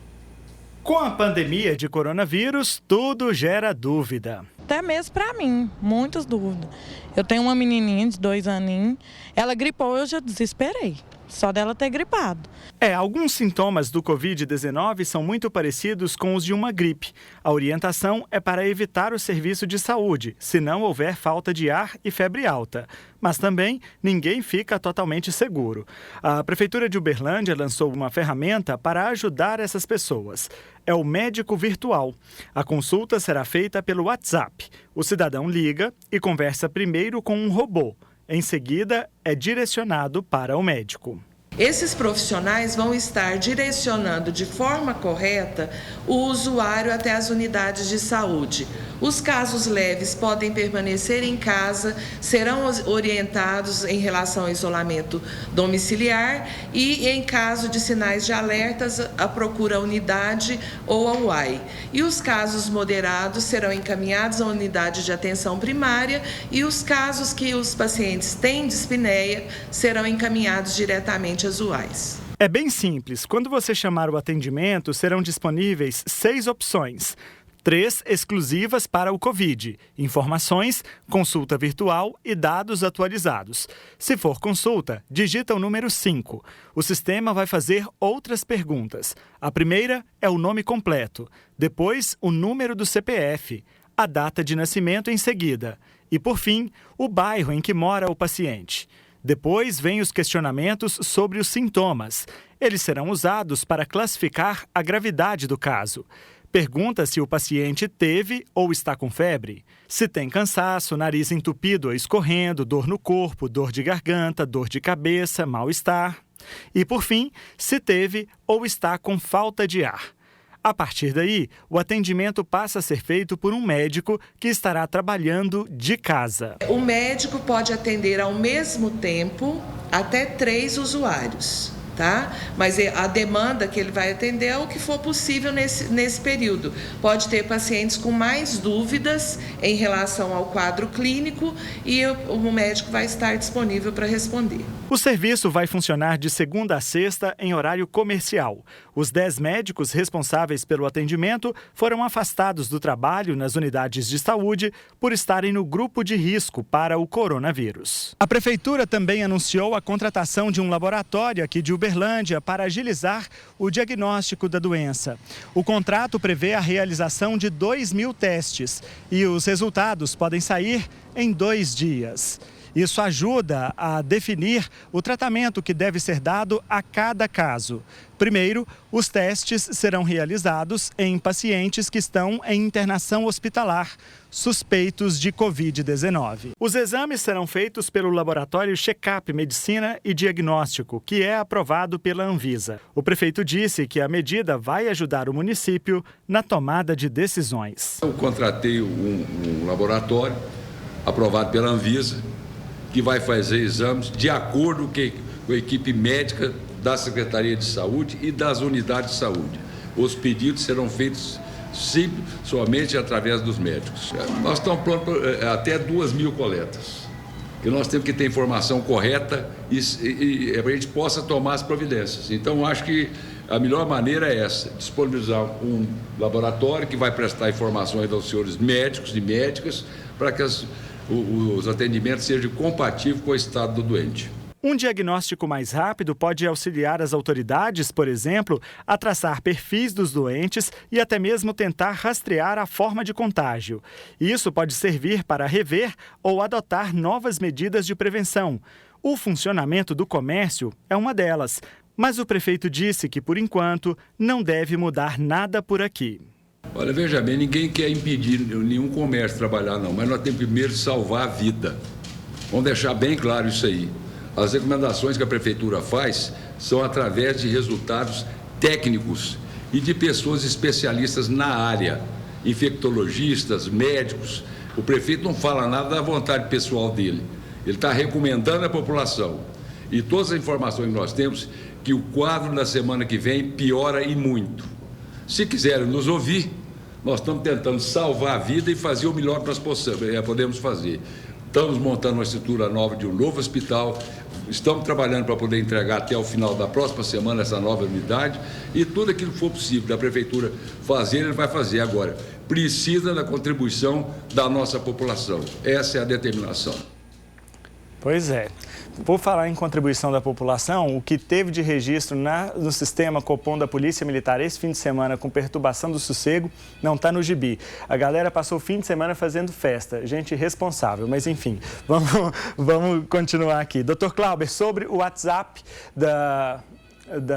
Com a pandemia de coronavírus, tudo gera dúvida. Até mesmo para mim, muitas dúvidas. Eu tenho uma menininha de 2 aninhos, ela gripou, eu já desesperei, só dela ter gripado. Alguns sintomas do Covid-19 são muito parecidos com os de uma gripe. A orientação é para evitar o serviço de saúde, se não houver falta de ar e febre alta. Mas também ninguém fica totalmente seguro. A Prefeitura de Uberlândia lançou uma ferramenta para ajudar essas pessoas. É o médico virtual. A consulta será feita pelo WhatsApp. O cidadão liga e conversa primeiro com um robô. Em seguida, é direcionado para o médico. Esses profissionais vão estar direcionando de forma correta o usuário até as unidades de saúde. Os casos leves podem permanecer em casa, serão orientados em relação ao isolamento domiciliar e, em caso de sinais de alertas, a procura a unidade ou a UAI. E os casos moderados serão encaminhados à unidade de atenção primária, e os casos que os pacientes têm dispneia serão encaminhados diretamente às UAIs. É bem simples. Quando você chamar o atendimento, serão disponíveis 6 opções. 3 exclusivas para o Covid: informações, consulta virtual e dados atualizados. Se for consulta, digita o número 5. O sistema vai fazer outras perguntas. A primeira é o nome completo, depois o número do CPF, a data de nascimento em seguida e, por fim, o bairro em que mora o paciente. Depois vêm os questionamentos sobre os sintomas. Eles serão usados para classificar a gravidade do caso. Pergunta se o paciente teve ou está com febre, se tem cansaço, nariz entupido ou escorrendo, dor no corpo, dor de garganta, dor de cabeça, mal-estar. E, por fim, se teve ou está com falta de ar. A partir daí, o atendimento passa a ser feito por um médico que estará trabalhando de casa. O médico pode atender ao mesmo tempo até 3 usuários. Tá? Mas a demanda que ele vai atender é o que for possível nesse período. Pode ter pacientes com mais dúvidas em relação ao quadro clínico e o médico vai estar disponível para responder. O serviço vai funcionar de segunda a sexta em horário comercial. Os 10 médicos responsáveis pelo atendimento foram afastados do trabalho nas unidades de saúde por estarem no grupo de risco para o coronavírus. A Prefeitura também anunciou a contratação de um laboratório aqui de Uberlândia para agilizar o diagnóstico da doença. O contrato prevê a realização de 2.000 testes e os resultados podem sair em 2 dias. Isso ajuda a definir o tratamento que deve ser dado a cada caso. Primeiro, os testes serão realizados em pacientes que estão em internação hospitalar, suspeitos de Covid-19. Os exames serão feitos pelo laboratório Check-up Medicina e Diagnóstico, que é aprovado pela Anvisa. O prefeito disse que a medida vai ajudar o município na tomada de decisões. Eu contratei um laboratório aprovado pela Anvisa, que vai fazer exames de acordo com a equipe médica da Secretaria de Saúde e das unidades de saúde. Os pedidos serão feitos somente através dos médicos. Nós estamos prontos até 2.000 coletas, que nós temos que ter informação correta e para a gente possa tomar as providências. Então, acho que a melhor maneira é essa: disponibilizar um laboratório que vai prestar informações aos senhores médicos e médicas para que os atendimentos sejam compatíveis com o estado do doente. Um diagnóstico mais rápido pode auxiliar as autoridades, por exemplo, a traçar perfis dos doentes e até mesmo tentar rastrear a forma de contágio. Isso pode servir para rever ou adotar novas medidas de prevenção. O funcionamento do comércio é uma delas, mas o prefeito disse que, por enquanto, não deve mudar nada por aqui. Olha, veja bem, ninguém quer impedir nenhum comércio de trabalhar, não, mas nós temos primeiro de salvar a vida. Vamos deixar bem claro isso aí. As recomendações que a prefeitura faz são através de resultados técnicos e de pessoas especialistas na área, infectologistas, médicos. O prefeito não fala nada da vontade pessoal dele. Ele está recomendando à população. E todas as informações que nós temos, que o quadro da semana que vem piora e muito. Se quiserem nos ouvir, nós estamos tentando salvar a vida e fazer o melhor que nós podemos fazer. Estamos montando uma estrutura nova de um novo hospital, estamos trabalhando para poder entregar até o final da próxima semana essa nova unidade e tudo aquilo que for possível da prefeitura fazer, ele vai fazer. Agora, precisa da contribuição da nossa população. Essa é a determinação. Pois é. Por falar em contribuição da população, o que teve de registro no sistema Copom da Polícia Militar esse fim de semana com perturbação do sossego não está no gibi. A galera passou o fim de semana fazendo festa, gente irresponsável, mas enfim, vamos continuar aqui. Dr. Clauber, sobre o WhatsApp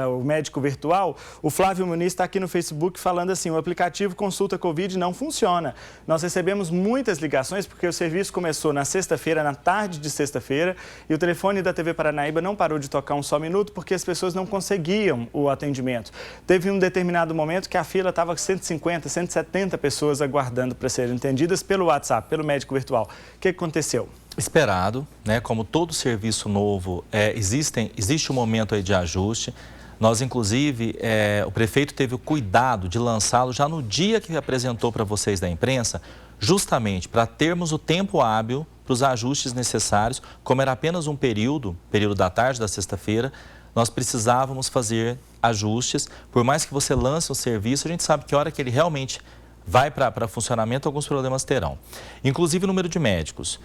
o médico virtual, o Flávio Muniz está aqui no Facebook falando assim: o aplicativo Consulta Covid não funciona. Nós recebemos muitas ligações porque o serviço começou na sexta-feira, na tarde de sexta-feira, e o telefone da TV Paranaíba não parou de tocar um só minuto porque as pessoas não conseguiam o atendimento. Teve um determinado momento que a fila estava com 150, 170 pessoas aguardando para serem atendidas pelo WhatsApp, pelo médico virtual. O que aconteceu? Esperado, né? Como todo serviço novo, existe um momento aí de ajuste. Nós, inclusive, o prefeito teve o cuidado de lançá-lo já no dia que apresentou para vocês da imprensa, justamente para termos o tempo hábil para os ajustes necessários. Como era apenas um período da tarde da sexta-feira, nós precisávamos fazer ajustes. Por mais que você lance um serviço, a gente sabe que a hora que ele realmente vai para funcionamento, alguns problemas terão. Inclusive o número de médicos.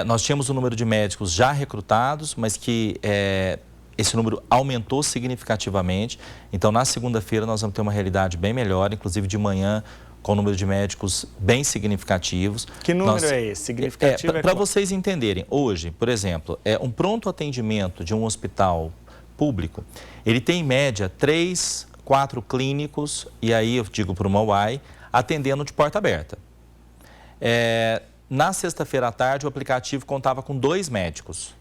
Nós tínhamos um número de médicos já recrutados, mas que esse número aumentou significativamente. Então, na segunda-feira, nós vamos ter uma realidade bem melhor, inclusive de manhã, com o número de médicos bem significativos. Que número é esse? Significativo? Para vocês entenderem, hoje, por exemplo, um pronto atendimento de um hospital público, ele tem em média 3, 4 clínicos, e aí eu digo para uma UAI, atendendo de porta aberta. Na sexta-feira à tarde, o aplicativo contava com 2 médicos.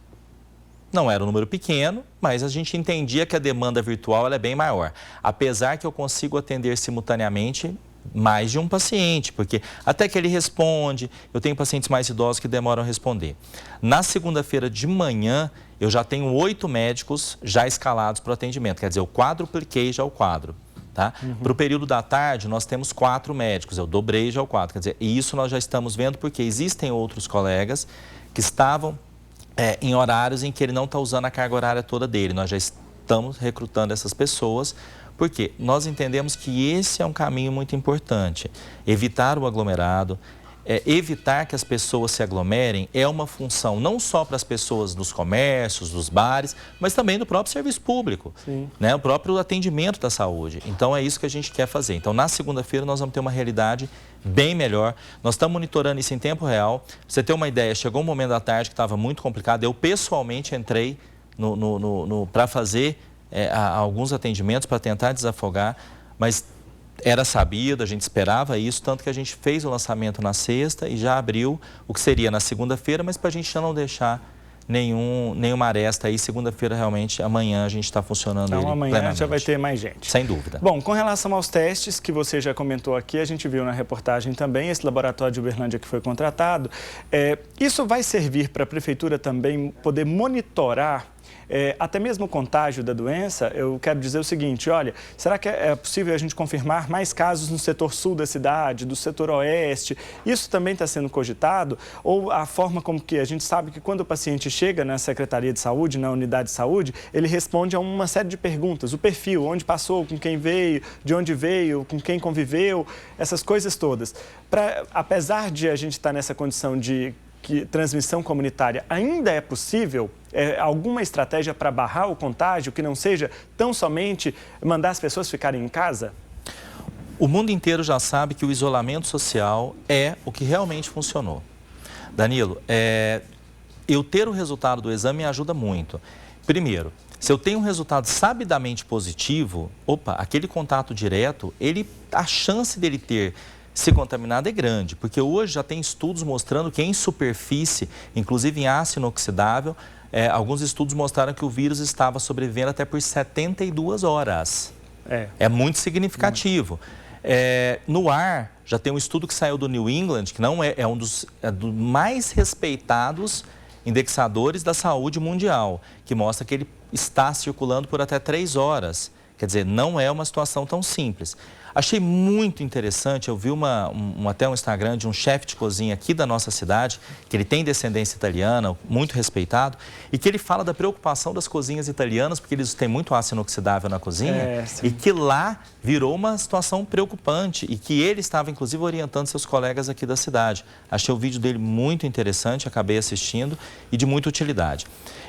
Não era um número pequeno, mas a gente entendia que a demanda virtual ela é bem maior. Apesar que eu consigo atender simultaneamente mais de um paciente, porque até que ele responde, eu tenho pacientes mais idosos que demoram a responder. Na segunda-feira de manhã, eu já tenho 8 médicos já escalados para o atendimento, quer dizer, eu quadrupliquei já o quadro. Tá? Para o período da tarde, nós temos 4 médicos, eu dobrei já o 4, quer dizer, e isso nós já estamos vendo porque existem outros colegas que estavam em horários em que ele não está usando a carga horária toda dele. Nós já estamos recrutando essas pessoas, porque nós entendemos que esse é um caminho muito importante. Evitar o aglomerado, evitar que as pessoas se aglomerem é uma função não só para as pessoas dos comércios, dos bares, mas também do próprio serviço público, né? O próprio atendimento da saúde. Então, é isso que a gente quer fazer. Então, na segunda-feira, nós vamos ter uma realidade bem melhor. Nós estamos monitorando isso em tempo real. Pra você ter uma ideia, chegou um momento da tarde que estava muito complicado. Eu, pessoalmente, entrei para fazer alguns atendimentos para tentar desafogar, mas era sabido, a gente esperava isso, tanto que a gente fez o lançamento na sexta e já abriu o que seria na segunda-feira, mas para a gente já não deixar nenhuma aresta aí, segunda-feira realmente, amanhã a gente está funcionando então, amanhã plenamente. Já vai ter mais gente. Sem dúvida. Bom, com relação aos testes que você já comentou aqui, a gente viu na reportagem também, esse laboratório de Uberlândia que foi contratado, isso vai servir para a prefeitura também poder monitorar até mesmo o contágio da doença? Eu quero dizer o seguinte, olha, será que é possível a gente confirmar mais casos no setor sul da cidade, do setor oeste? Isso também está sendo cogitado? Ou a forma como que a gente sabe que quando o paciente chega na Secretaria de Saúde, na unidade de saúde, ele responde a uma série de perguntas, o perfil, onde passou, com quem veio, de onde veio, com quem conviveu, essas coisas todas. Apesar de a gente estar nessa condição de transmissão comunitária, ainda é possível alguma estratégia para barrar o contágio que não seja tão somente mandar as pessoas ficarem em casa? O mundo inteiro já sabe que o isolamento social é o que realmente funcionou. Danilo, eu ter o resultado do exame me ajuda muito. Primeiro, se eu tenho um resultado sabidamente positivo, aquele contato direto, a chance dele ter se contaminado é grande, porque hoje já tem estudos mostrando que em superfície, inclusive em aço inoxidável, alguns estudos mostraram que o vírus estava sobrevivendo até por 72 horas. É muito significativo. No ar, já tem um estudo que saiu do New England, que não é um dos mais respeitados indexadores da saúde mundial, que mostra que ele está circulando por até 3 horas. Quer dizer, não é uma situação tão simples. Achei muito interessante, eu vi até um Instagram de um chefe de cozinha aqui da nossa cidade, que ele tem descendência italiana, muito respeitado, e que ele fala da preocupação das cozinhas italianas, porque eles têm muito ácido inoxidável na cozinha, e que lá virou uma situação preocupante, e que ele estava, inclusive, orientando seus colegas aqui da cidade. Achei o vídeo dele muito interessante, acabei assistindo, e de muita utilidade.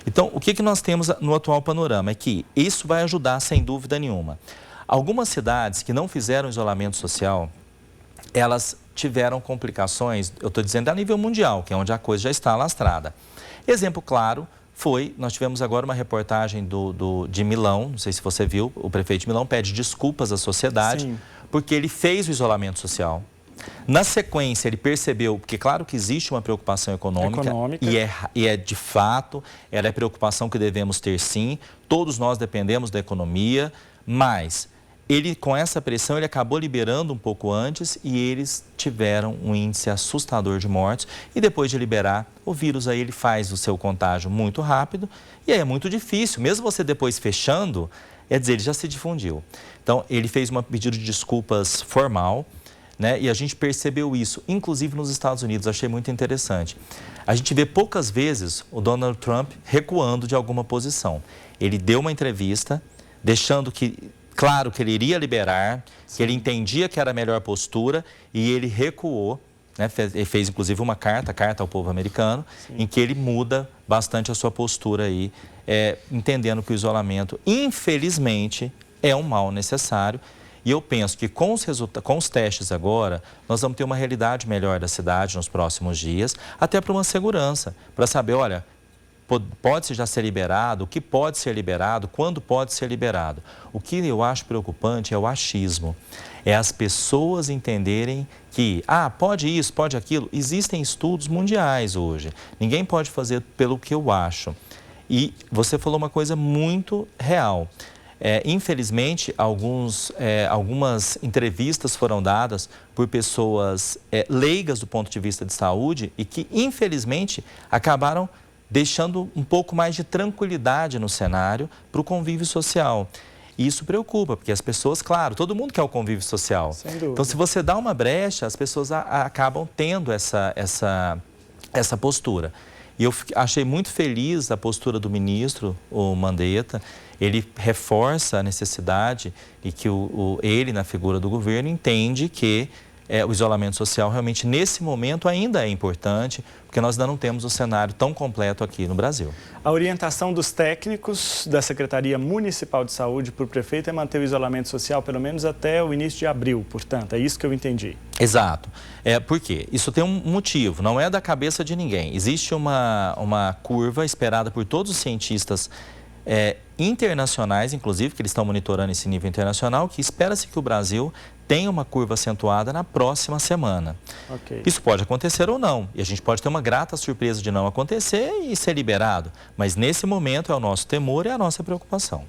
Então, o que nós temos no atual panorama é que isso vai ajudar, sem dúvida nenhuma. Algumas cidades que não fizeram isolamento social, elas tiveram complicações, eu estou dizendo a nível mundial, que é onde a coisa já está alastrada. Exemplo claro nós tivemos agora uma reportagem de Milão, não sei se você viu, o prefeito de Milão pede desculpas à sociedade, Sim. porque ele fez o isolamento social. Na sequência, ele percebeu, porque claro que existe uma preocupação econômica. E é de fato, ela é preocupação que devemos ter sim, todos nós dependemos da economia, mas ele, com essa pressão, ele acabou liberando um pouco antes e eles tiveram um índice assustador de mortes. E depois de liberar, o vírus aí ele faz o seu contágio muito rápido e aí é muito difícil. Mesmo você depois fechando, ele já se difundiu. Então, ele fez um pedido de desculpas formal, né? E a gente percebeu isso, inclusive nos Estados Unidos, achei muito interessante. A gente vê poucas vezes o Donald Trump recuando de alguma posição. Ele deu uma entrevista, deixando claro que ele iria liberar, Sim. que ele entendia que era a melhor postura e ele recuou, né? Ele fez inclusive uma carta ao povo americano, Sim. em que ele muda bastante a sua postura aí, entendendo que o isolamento, infelizmente, é um mal necessário. E eu penso que com os testes agora, nós vamos ter uma realidade melhor da cidade nos próximos dias, até para uma segurança, para saber, olha, pode-se já ser liberado, o que pode ser liberado, quando pode ser liberado. O que eu acho preocupante é o achismo, é as pessoas entenderem que, pode isso, pode aquilo. Existem estudos mundiais hoje, ninguém pode fazer pelo que eu acho. E você falou uma coisa muito real. Infelizmente, algumas entrevistas foram dadas por pessoas leigas do ponto de vista de saúde e que, infelizmente, acabaram deixando um pouco mais de tranquilidade no cenário para o convívio social. E isso preocupa, porque as pessoas, claro, todo mundo quer o convívio social. Sem dúvida. Então, se você dá uma brecha, as pessoas acabam tendo essa postura. E eu achei muito feliz a postura do ministro, o Mandetta. Ele reforça a necessidade e que ele, na figura do governo, entende que o isolamento social realmente, nesse momento, ainda é importante, porque nós ainda não temos um cenário tão completo aqui no Brasil. A orientação dos técnicos da Secretaria Municipal de Saúde para o prefeito é manter o isolamento social pelo menos até o início de abril, portanto, é isso que eu entendi. Exato. Por quê? Isso tem um motivo, não é da cabeça de ninguém. Existe uma curva esperada por todos os cientistas internacionais, inclusive, que eles estão monitorando esse nível internacional, que espera-se que o Brasil tenha uma curva acentuada na próxima semana. Okay. Isso pode acontecer ou não, e a gente pode ter uma grata surpresa de não acontecer e ser liberado, mas nesse momento é o nosso temor e a nossa preocupação.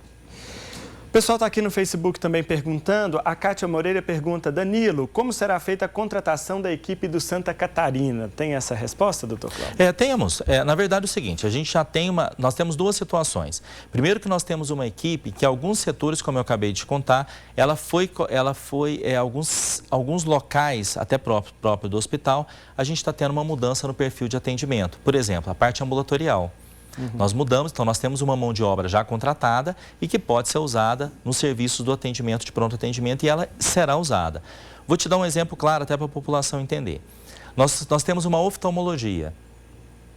O pessoal está aqui no Facebook também perguntando. A Kátia Moreira pergunta: Danilo, como será feita a contratação da equipe do Santa Catarina? Tem essa resposta, doutor Cláudio? Temos. Na verdade, é o seguinte, a gente já tem nós temos duas situações. Primeiro que nós temos uma equipe que alguns setores, como eu acabei de contar, ela foi alguns locais, até próprio do hospital, a gente está tendo uma mudança no perfil de atendimento. Por exemplo, a parte ambulatorial. Nós mudamos, então nós temos uma mão de obra já contratada e que pode ser usada nos serviços do atendimento, de pronto atendimento, e ela será usada. Vou te dar um exemplo claro até para a população entender. Nós temos uma oftalmologia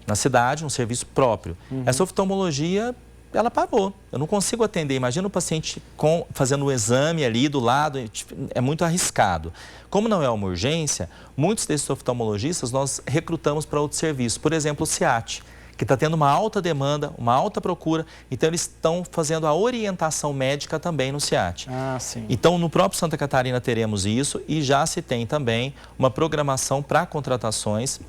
na cidade, um serviço próprio. Essa oftalmologia, ela parou. Eu não consigo atender. Imagina o paciente fazendo um exame ali do lado, é muito arriscado. Como não é uma urgência, muitos desses oftalmologistas nós recrutamos para outros serviços. Por exemplo, o CIAT, que está tendo uma alta demanda, uma alta procura, então eles estão fazendo a orientação médica também no CIAT. Sim. Então, no próprio Santa Catarina teremos isso e já se tem também uma programação para contratações.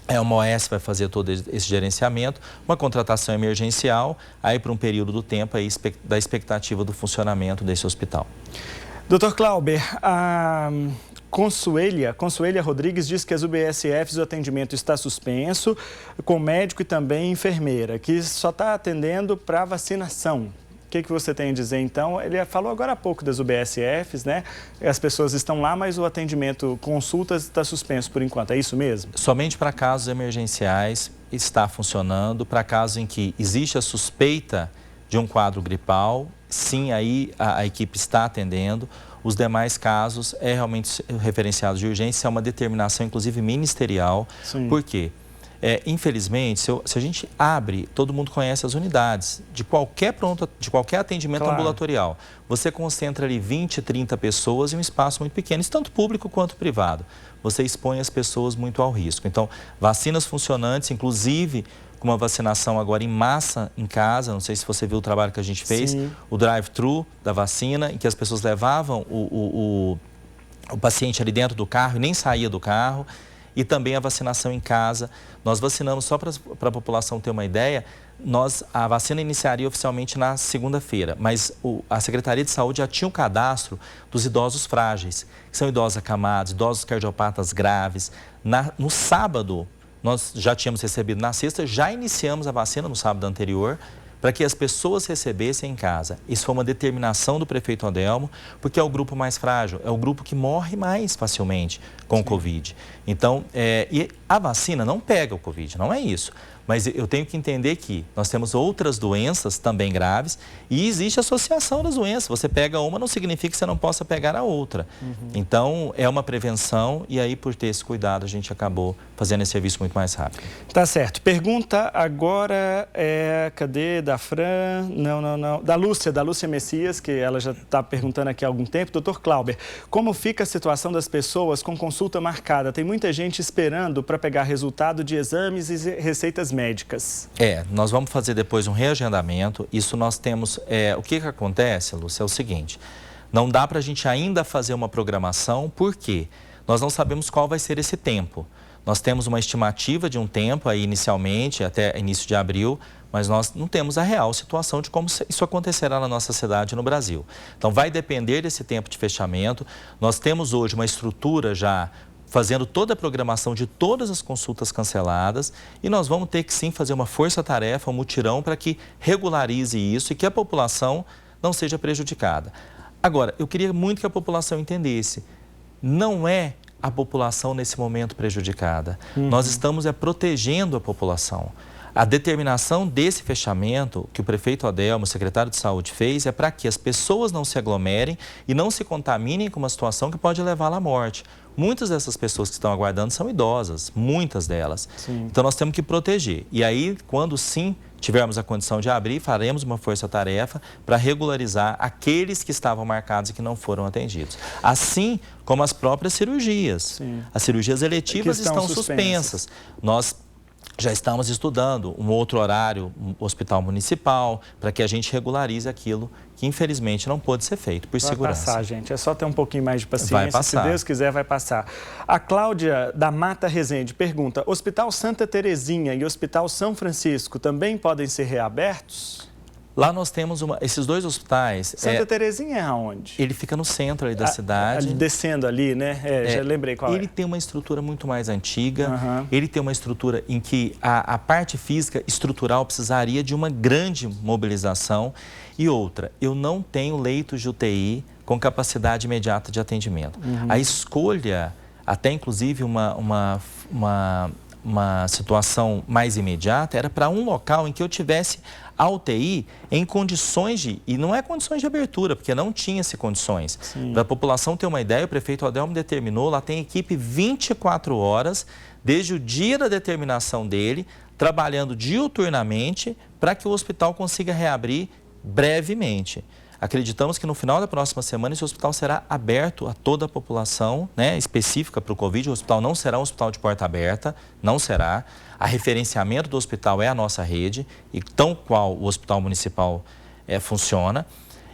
Uma OS vai fazer todo esse gerenciamento, uma contratação emergencial, aí para um período do tempo aí, da expectativa do funcionamento desse hospital. Dr. Clauber, a Consuelia Rodrigues diz que as UBSFs, o atendimento está suspenso, com médico e também enfermeira, que só está atendendo para vacinação. O que você tem a dizer, então? Ele falou agora há pouco das UBSFs, né? As pessoas estão lá, mas o atendimento, consultas, está suspenso por enquanto. É isso mesmo? Somente para casos emergenciais está funcionando. Para casos em que existe a suspeita de um quadro gripal, sim, aí a equipe está atendendo. Os demais casos é realmente referenciado de urgência, é uma determinação, inclusive, ministerial. Sim. Por quê? Infelizmente, se a gente abre, todo mundo conhece as unidades de qualquer atendimento ambulatorial. Você concentra ali 20, 30 pessoas em um espaço muito pequeno, isso tanto público quanto privado. Você expõe as pessoas muito ao risco. Então, vacinas funcionantes, inclusive com uma vacinação agora em massa em casa, não sei se você viu o trabalho que a gente fez, Sim. o drive-thru da vacina, em que as pessoas levavam o paciente ali dentro do carro e nem saía do carro. E também a vacinação em casa. Nós vacinamos, só para a população ter uma ideia, a vacina iniciaria oficialmente na segunda-feira, mas a Secretaria de Saúde já tinha um cadastro dos idosos frágeis, que são idosos acamados, idosos cardiopatas graves. No sábado, nós já tínhamos recebido, na sexta, já iniciamos a vacina no sábado anterior, para que as pessoas recebessem em casa. Isso foi uma determinação do prefeito Adelmo, porque é o grupo mais frágil, é o grupo que morre mais facilmente com o Covid. Então, e a vacina não pega o Covid, não é isso. Mas eu tenho que entender que nós temos outras doenças também graves e existe associação das doenças. Você pega uma, não significa que você não possa pegar a outra. Então, é uma prevenção e aí, por ter esse cuidado, a gente acabou fazendo esse serviço muito mais rápido. Tá certo. Pergunta agora, cadê? Da Fran? Não. Da Lúcia Messias, que ela já está perguntando aqui há algum tempo. Doutor Clauber, como fica a situação das pessoas com consulta marcada? Tem muita gente esperando para pegar resultado de exames e receitas médicas. Nós vamos fazer depois um reagendamento. Isso nós temos... o que acontece, Lúcia, é o seguinte. Não dá para a gente ainda fazer uma programação, porque nós não sabemos qual vai ser esse tempo. Nós temos uma estimativa de um tempo, aí inicialmente, até início de abril, mas nós não temos a real situação de como isso acontecerá na nossa cidade e no Brasil. Então, vai depender desse tempo de fechamento. Nós temos hoje uma estrutura já fazendo toda a programação de todas as consultas canceladas e nós vamos ter que sim fazer uma força-tarefa, um mutirão para que regularize isso e que a população não seja prejudicada. Agora, eu queria muito que a população entendesse, não é a população nesse momento prejudicada. Nós estamos protegendo a população. A determinação desse fechamento que o prefeito Adelmo, o secretário de Saúde, fez é para que as pessoas não se aglomerem e não se contaminem com uma situação que pode levá-la à morte. Muitas dessas pessoas que estão aguardando são idosas, muitas delas. Sim. Então, nós temos que proteger. E aí, quando sim tivermos a condição de abrir, faremos uma força-tarefa para regularizar aqueles que estavam marcados e que não foram atendidos. Assim como as próprias cirurgias. Sim. As cirurgias eletivas estão suspensas. Nós já estamos estudando um outro horário, um hospital municipal, para que a gente regularize aquilo que infelizmente não pôde ser feito por segurança. Vai passar, gente. É só ter um pouquinho mais de paciência. Vai passar. Se Deus quiser, vai passar. A Cláudia da Mata Rezende pergunta, Hospital Santa Terezinha e Hospital São Francisco também podem ser reabertos? Lá nós temos esses dois hospitais. Santa Terezinha é aonde? Ele fica no centro ali da cidade. Descendo ali, né? Já lembrei qual Ele tem uma estrutura muito mais antiga. Ele tem uma estrutura em que a parte física estrutural precisaria de uma grande mobilização. E outra, eu não tenho leitos de UTI com capacidade imediata de atendimento. A escolha, até inclusive uma situação mais imediata, era para um local em que eu tivesse a UTI em condições e não é condições de abertura, porque não tinha-se condições. Para a população ter uma ideia, o prefeito Adelmo determinou, lá tem equipe 24 horas, desde o dia da determinação dele, trabalhando diuturnamente para que o hospital consiga reabrir brevemente. acreditamos que no final da próxima semana esse hospital será aberto a toda a população, né, específica para o Covid. O hospital não será um hospital de porta aberta, não será. A referenciamento do hospital é a nossa rede, e tão qual o hospital municipal funciona.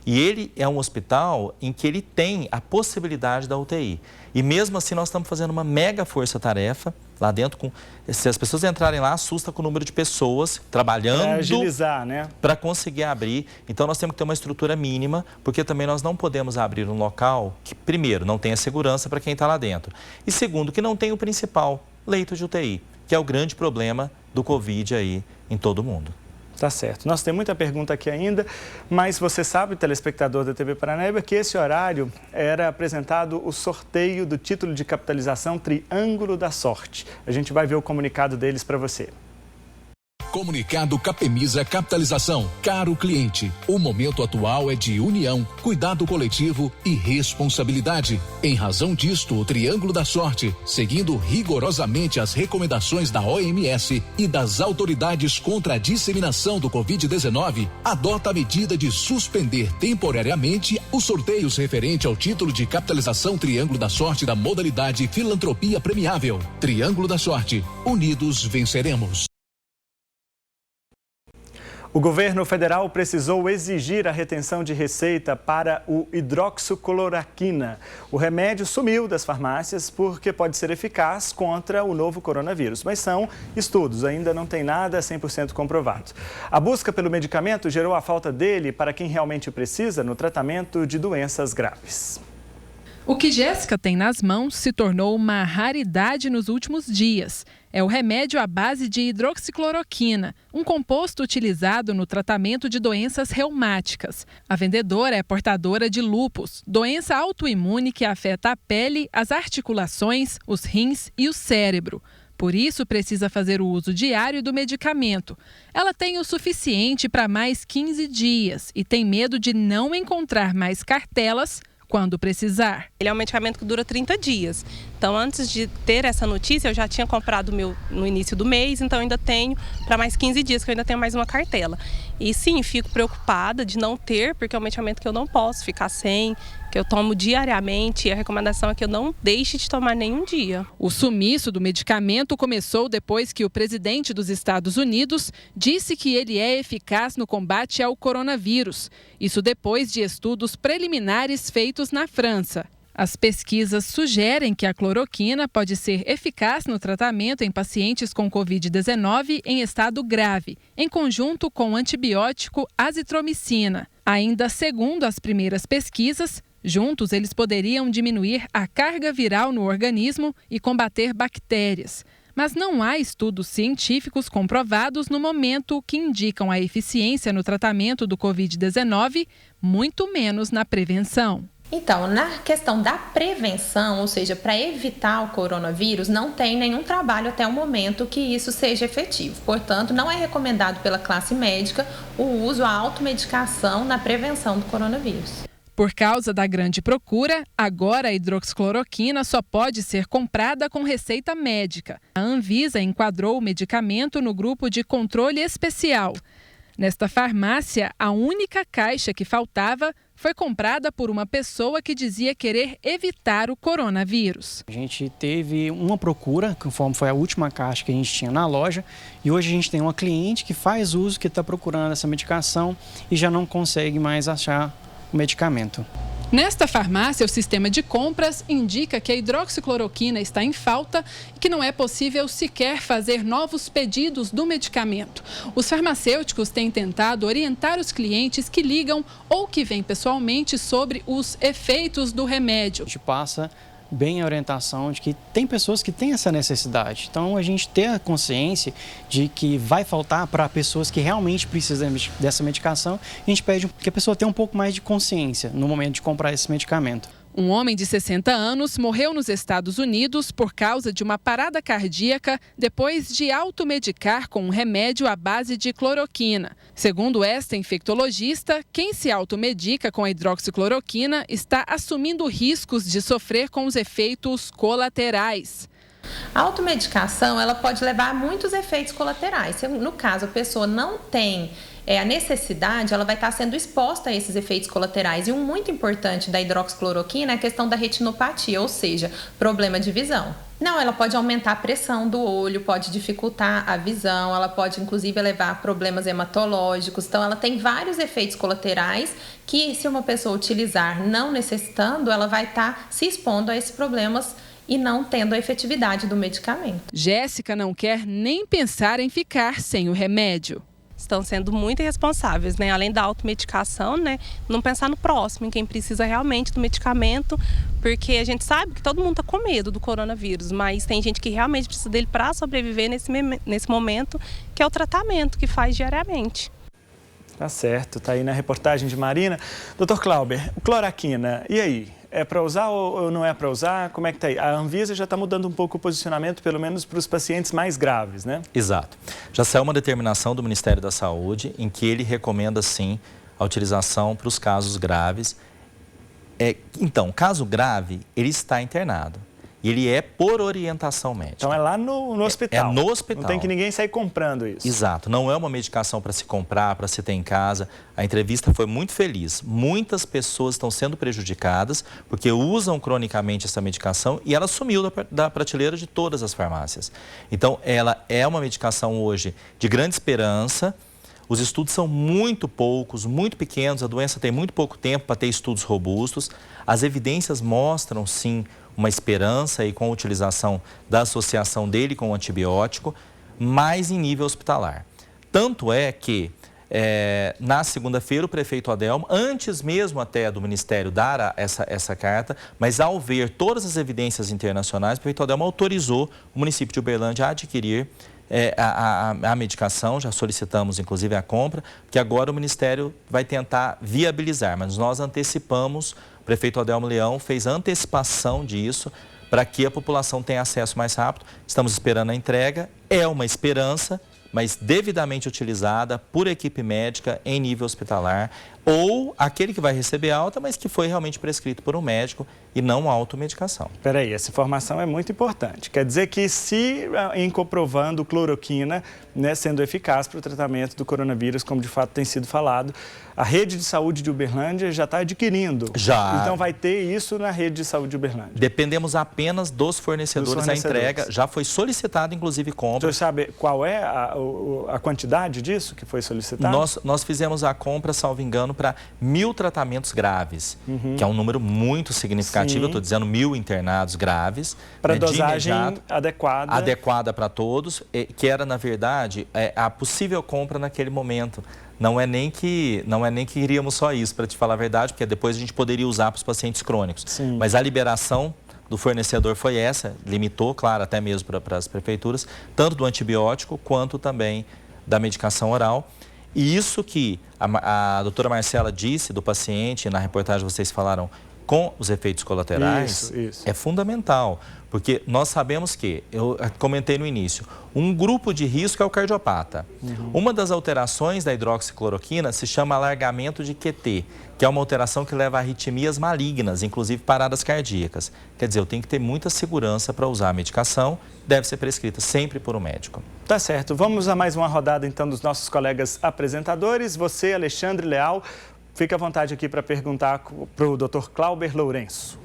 E ele é um hospital em que ele tem a possibilidade da UTI. E mesmo assim nós estamos fazendo uma mega força-tarefa lá dentro. Se as pessoas entrarem lá, assusta com o número de pessoas trabalhando para agilizar, né? Para conseguir abrir. Então nós temos que ter uma estrutura mínima, porque também nós não podemos abrir um local que, primeiro, não tenha segurança para quem está lá dentro. E segundo, que não tem o principal, leito de UTI, que é o grande problema do Covid aí em todo o mundo. Tá certo. Nós temos muita pergunta aqui ainda, mas você sabe, telespectador da TV Paranaíba, que esse horário era apresentado o sorteio do título de capitalização Triângulo da Sorte. A gente vai ver o comunicado deles para você. Comunicado Capemisa Capitalização. Caro cliente, o momento atual é de união, cuidado coletivo e responsabilidade. Em razão disto, o Triângulo da Sorte, seguindo rigorosamente as recomendações da OMS e das autoridades contra a disseminação do Covid-19, adota a medida de suspender temporariamente os sorteios referente ao título de capitalização Triângulo da Sorte da modalidade Filantropia Premiável. Triângulo da Sorte. Unidos venceremos. O governo federal precisou exigir a retenção de receita para o hidroxicloroquina. O remédio sumiu das farmácias porque pode ser eficaz contra o novo coronavírus. Mas são estudos, ainda não tem nada 100% comprovado. A busca pelo medicamento gerou a falta dele para quem realmente precisa no tratamento de doenças graves. O que Jéssica tem nas mãos se tornou uma raridade nos últimos dias. É o remédio à base de hidroxicloroquina, um composto utilizado no tratamento de doenças reumáticas. A vendedora é portadora de lúpus, doença autoimune que afeta a pele, as articulações, os rins e o cérebro. Por isso, precisa fazer o uso diário do medicamento. Ela tem o suficiente para mais 15 dias e tem medo de não encontrar mais cartelas quando precisar. Ele é um medicamento que dura 30 dias. Então, antes de ter essa notícia, eu já tinha comprado o meu no início do mês, então ainda tenho para mais 15 dias, que eu ainda tenho mais uma cartela. E sim, fico preocupada de não ter, porque é um medicamento que eu não posso ficar sem, que eu tomo diariamente, e a recomendação é que eu não deixe de tomar nenhum dia. O sumiço do medicamento começou depois que o presidente dos Estados Unidos disse que ele é eficaz no combate ao coronavírus. Isso depois de estudos preliminares feitos na França. As pesquisas sugerem que a cloroquina pode ser eficaz no tratamento em pacientes com Covid-19 em estado grave, em conjunto com o antibiótico azitromicina. Ainda segundo as primeiras pesquisas, juntos eles poderiam diminuir a carga viral no organismo e combater bactérias. Mas não há estudos científicos comprovados no momento que indicam a eficiência no tratamento do Covid-19, muito menos na prevenção. Então, na questão da prevenção, ou seja, para evitar o coronavírus, não tem nenhum trabalho até o momento que isso seja efetivo. Portanto, não é recomendado pela classe médica o uso, a automedicação na prevenção do coronavírus. Por causa da grande procura, agora a hidroxicloroquina só pode ser comprada com receita médica. A Anvisa enquadrou o medicamento no grupo de controle especial. Nesta farmácia, a única caixa que faltava foi comprada por uma pessoa que dizia querer evitar o coronavírus. A gente teve uma procura, conforme foi a última caixa que a gente tinha na loja, e hoje a gente tem uma cliente que faz uso, que está procurando essa medicação e já não consegue mais achar o medicamento. Nesta farmácia, o sistema de compras indica que a hidroxicloroquina está em falta e que não é possível sequer fazer novos pedidos do medicamento. Os farmacêuticos têm tentado orientar os clientes que ligam ou que vêm pessoalmente sobre os efeitos do remédio. A gente passa bem a orientação de que tem pessoas que têm essa necessidade. Então, a gente ter a consciência de que vai faltar para pessoas que realmente precisam dessa medicação, a gente pede que a pessoa tenha um pouco mais de consciência no momento de comprar esse medicamento. Um homem de 60 anos morreu nos Estados Unidos por causa de uma parada cardíaca depois de automedicar com um remédio à base de cloroquina. Segundo esta infectologista, quem se automedica com a hidroxicloroquina está assumindo riscos de sofrer com os efeitos colaterais. A automedicação ela pode levar a muitos efeitos colaterais. Se, no caso, a pessoa não tem a necessidade, ela vai estar sendo exposta a esses efeitos colaterais. E um muito importante da hidroxicloroquina é a questão da retinopatia, ou seja, problema de visão. Não, ela pode aumentar a pressão do olho, pode dificultar a visão, ela pode inclusive levar a problemas hematológicos. Então, ela tem vários efeitos colaterais que, se uma pessoa utilizar não necessitando, ela vai estar se expondo a esses problemas e não tendo a efetividade do medicamento. Jéssica não quer nem pensar em ficar sem o remédio. Estão sendo muito irresponsáveis, né? Além da automedicação, né? Não pensar no próximo, em quem precisa realmente do medicamento, porque a gente sabe que todo mundo está com medo do coronavírus, mas tem gente que realmente precisa dele para sobreviver nesse momento, que é o tratamento que faz diariamente. Tá certo, tá aí na reportagem de Marina. Dr. Clauber, cloroquina, e aí? É para usar ou não é para usar? Como é que tá aí? A Anvisa já está mudando um pouco o posicionamento, pelo menos para os pacientes mais graves, né? Exato. Já saiu uma determinação do Ministério da Saúde em que ele recomenda, sim, a utilização para os casos graves. Então, caso grave, ele está internado. E ele é por orientação médica. Então é lá no hospital. É no hospital. Não tem que ninguém sair comprando isso. Exato. Não é uma medicação para se comprar, para se ter em casa. A entrevista foi muito feliz. Muitas pessoas estão sendo prejudicadas porque usam cronicamente essa medicação e ela sumiu da prateleira de todas as farmácias. Então, ela é uma medicação hoje de grande esperança. Os estudos são muito poucos, muito pequenos. A doença tem muito pouco tempo para ter estudos robustos. As evidências mostram, sim, uma esperança aí com a utilização da associação dele com o antibiótico, mas em nível hospitalar. Tanto é que, na segunda-feira, o prefeito Adelmo, antes mesmo até do Ministério dar essa carta, mas ao ver todas as evidências internacionais, o prefeito Adelmo autorizou o município de Uberlândia a adquirir a medicação. Já solicitamos, inclusive, a compra, porque agora o Ministério vai tentar viabilizar, mas nós antecipamos. O prefeito Adelmo Leão fez a antecipação disso para que a população tenha acesso mais rápido. Estamos esperando a entrega. É uma esperança, mas devidamente utilizada por equipe médica em nível hospitalar, ou aquele que vai receber alta, mas que foi realmente prescrito por um médico e não automedicação. Espera aí, essa informação é muito importante. Quer dizer que se em comprovando cloroquina, né, sendo eficaz para o tratamento do coronavírus, como de fato tem sido falado, a rede de saúde de Uberlândia já está adquirindo. Já. Então vai ter isso na rede de saúde de Uberlândia. Dependemos apenas dos fornecedores da entrega. Já foi solicitado, inclusive, compra. O senhor sabe qual é a quantidade disso que foi solicitado? Nós fizemos a compra, salvo engano, para 1.000 tratamentos graves, que é um número muito significativo. Sim. Eu estou dizendo 1.000 internados graves. Para dosagem adequada. Adequada para todos, que era, na verdade, a possível compra naquele momento. Não é nem que queríamos só isso, para te falar a verdade, porque depois a gente poderia usar para os pacientes crônicos. Sim. Mas a liberação do fornecedor foi essa, limitou, claro, até mesmo para as prefeituras, tanto do antibiótico quanto também da medicação oral. E isso que a doutora Marcela disse do paciente, na reportagem vocês falaram, com os efeitos colaterais, isso. É fundamental, porque nós sabemos que, eu comentei no início, um grupo de risco é o cardiopata. Uma das alterações da hidroxicloroquina se chama alargamento de QT, que é uma alteração que leva a arritmias malignas, inclusive paradas cardíacas. Quer dizer, eu tenho que ter muita segurança para usar a medicação, deve ser prescrita sempre por um médico. Tá certo. Vamos a mais uma rodada, então, dos nossos colegas apresentadores. Você, Alexandre Leal, fica à vontade aqui para perguntar para o Dr. Clauber Lourenço.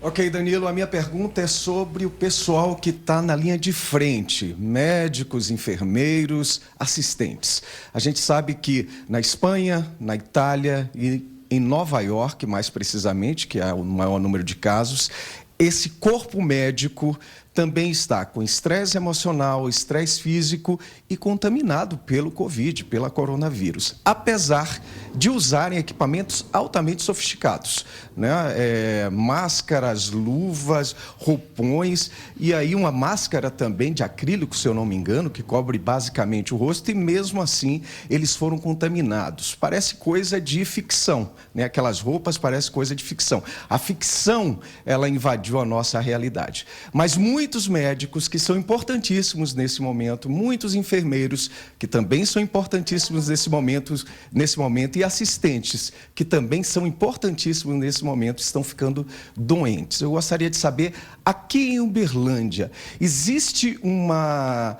Ok, Danilo, a minha pergunta é sobre o pessoal que está na linha de frente, médicos, enfermeiros, assistentes. A gente sabe que na Espanha, na Itália e em Nova York, mais precisamente, que é o maior número de casos, esse corpo médico também está com estresse emocional, estresse físico e contaminado pelo Covid, pela coronavírus, apesar de usarem equipamentos altamente sofisticados, né? Máscaras, luvas, roupões, e aí uma máscara também de acrílico, se eu não me engano, que cobre basicamente o rosto, e mesmo assim eles foram contaminados. Parece coisa de ficção, né? Aquelas roupas parecem coisa de ficção. A ficção, ela invadiu a nossa realidade. Mas muitos médicos que são importantíssimos nesse momento, muitos enfermeiros que também são importantíssimos nesse momento, e assistentes que também são importantíssimos nesse momento, estão ficando doentes. Eu gostaria de saber, aqui em Uberlândia, existe uma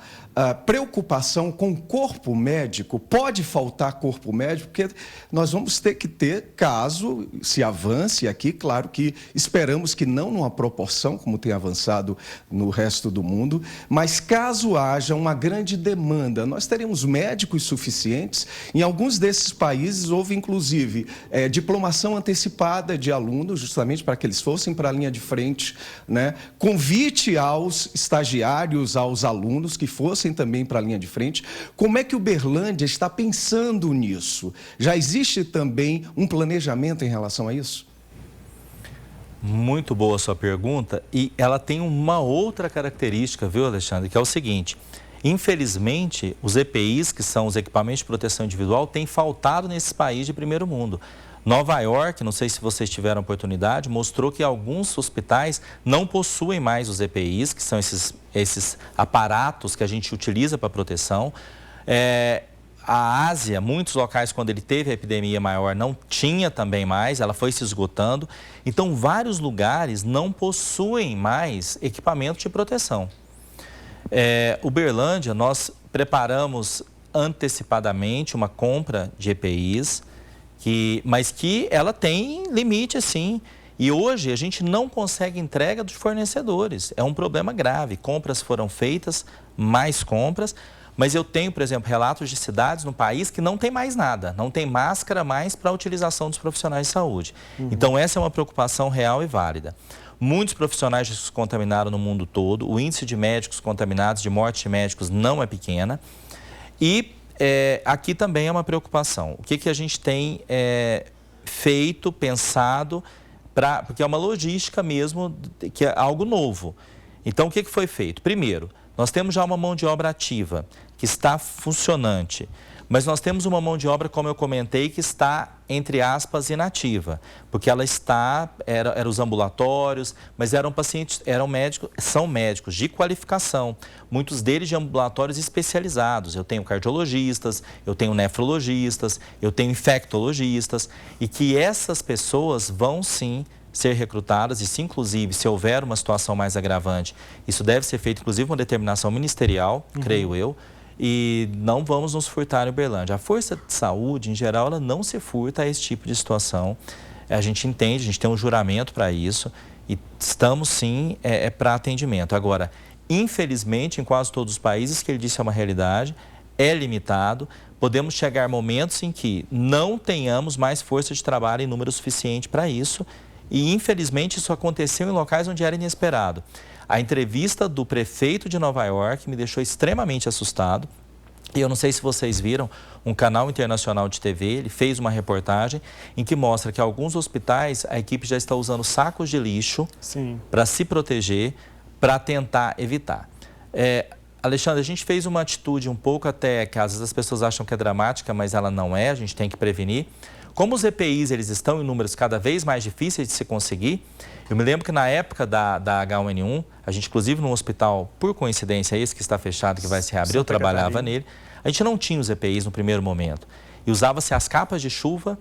preocupação com o corpo médico? Pode faltar corpo médico? Porque nós vamos ter que ter, caso se avance aqui, claro que esperamos que não numa proporção como tem avançado no resto do mundo, mas caso haja uma grande demanda, nós teremos médicos suficientes. Em alguns desses países houve, inclusive, diplomação antecipada de alunos, justamente para que eles fossem para a linha de frente, né? Convite aos estagiários, aos alunos que fossem também para a linha de frente. Como é que Uberlândia está pensando nisso? Já existe também um planejamento em relação a isso? Muito boa a sua pergunta, e ela tem uma outra característica, viu, Alexandre, que é o seguinte: infelizmente, os EPIs, que são os equipamentos de proteção individual, têm faltado nesses países de primeiro mundo. Nova York, não sei se vocês tiveram oportunidade, mostrou que alguns hospitais não possuem mais os EPIs, que são esses aparatos que a gente utiliza para proteção. A Ásia, muitos locais, quando ele teve a epidemia maior, não tinha também mais, ela foi se esgotando. Então, vários lugares não possuem mais equipamento de proteção. Uberlândia, nós preparamos antecipadamente uma compra de EPIs, mas que ela tem limite, sim. E hoje a gente não consegue entrega dos fornecedores. É um problema grave. Compras foram feitas, mais compras. Mas eu tenho, por exemplo, relatos de cidades no país que não tem mais nada, não tem máscara mais para a utilização dos profissionais de saúde. Então, essa é uma preocupação real e válida. Muitos profissionais se contaminaram no mundo todo, o índice de médicos contaminados, de morte de médicos, não é pequena. E aqui também é uma preocupação. O que a gente tem feito, pensado, porque é uma logística mesmo, que é algo novo. Então, o que foi feito? Primeiro, nós temos já uma mão de obra ativa, que está funcionante, mas nós temos uma mão de obra, como eu comentei, que está, entre aspas, inativa, porque ela eram os ambulatórios, mas eram pacientes, são médicos de qualificação, muitos deles de ambulatórios especializados. Eu tenho cardiologistas, eu tenho nefrologistas, eu tenho infectologistas, e que essas pessoas vão sim ser recrutadas, e se inclusive, se houver uma situação mais agravante, isso deve ser feito inclusive uma determinação ministerial, creio eu, e não vamos nos furtar em Uberlândia. A Força de Saúde, em geral, ela não se furta a esse tipo de situação. A gente entende, a gente tem um juramento para isso, e estamos sim para atendimento. Agora, infelizmente, em quase todos os países, que ele disse é uma realidade, é limitado. Podemos chegar a momentos em que não tenhamos mais força de trabalho em número suficiente para isso. E, infelizmente, isso aconteceu em locais onde era inesperado. A entrevista do prefeito de Nova York me deixou extremamente assustado. E eu não sei se vocês viram, um canal internacional de TV, ele fez uma reportagem em que mostra que alguns hospitais, a equipe já está usando sacos de lixo para se proteger, para tentar evitar. Alexandre, a gente fez uma atitude um pouco até, que às vezes as pessoas acham que é dramática, mas ela não é, a gente tem que prevenir. Como os EPIs eles estão em números cada vez mais difíceis de se conseguir, eu me lembro que na época da H1N1, a gente inclusive num hospital, por coincidência, esse que está fechado, que vai se reabrir, eu trabalhava nele, a gente não tinha os EPIs no primeiro momento. E usava-se as capas de chuva,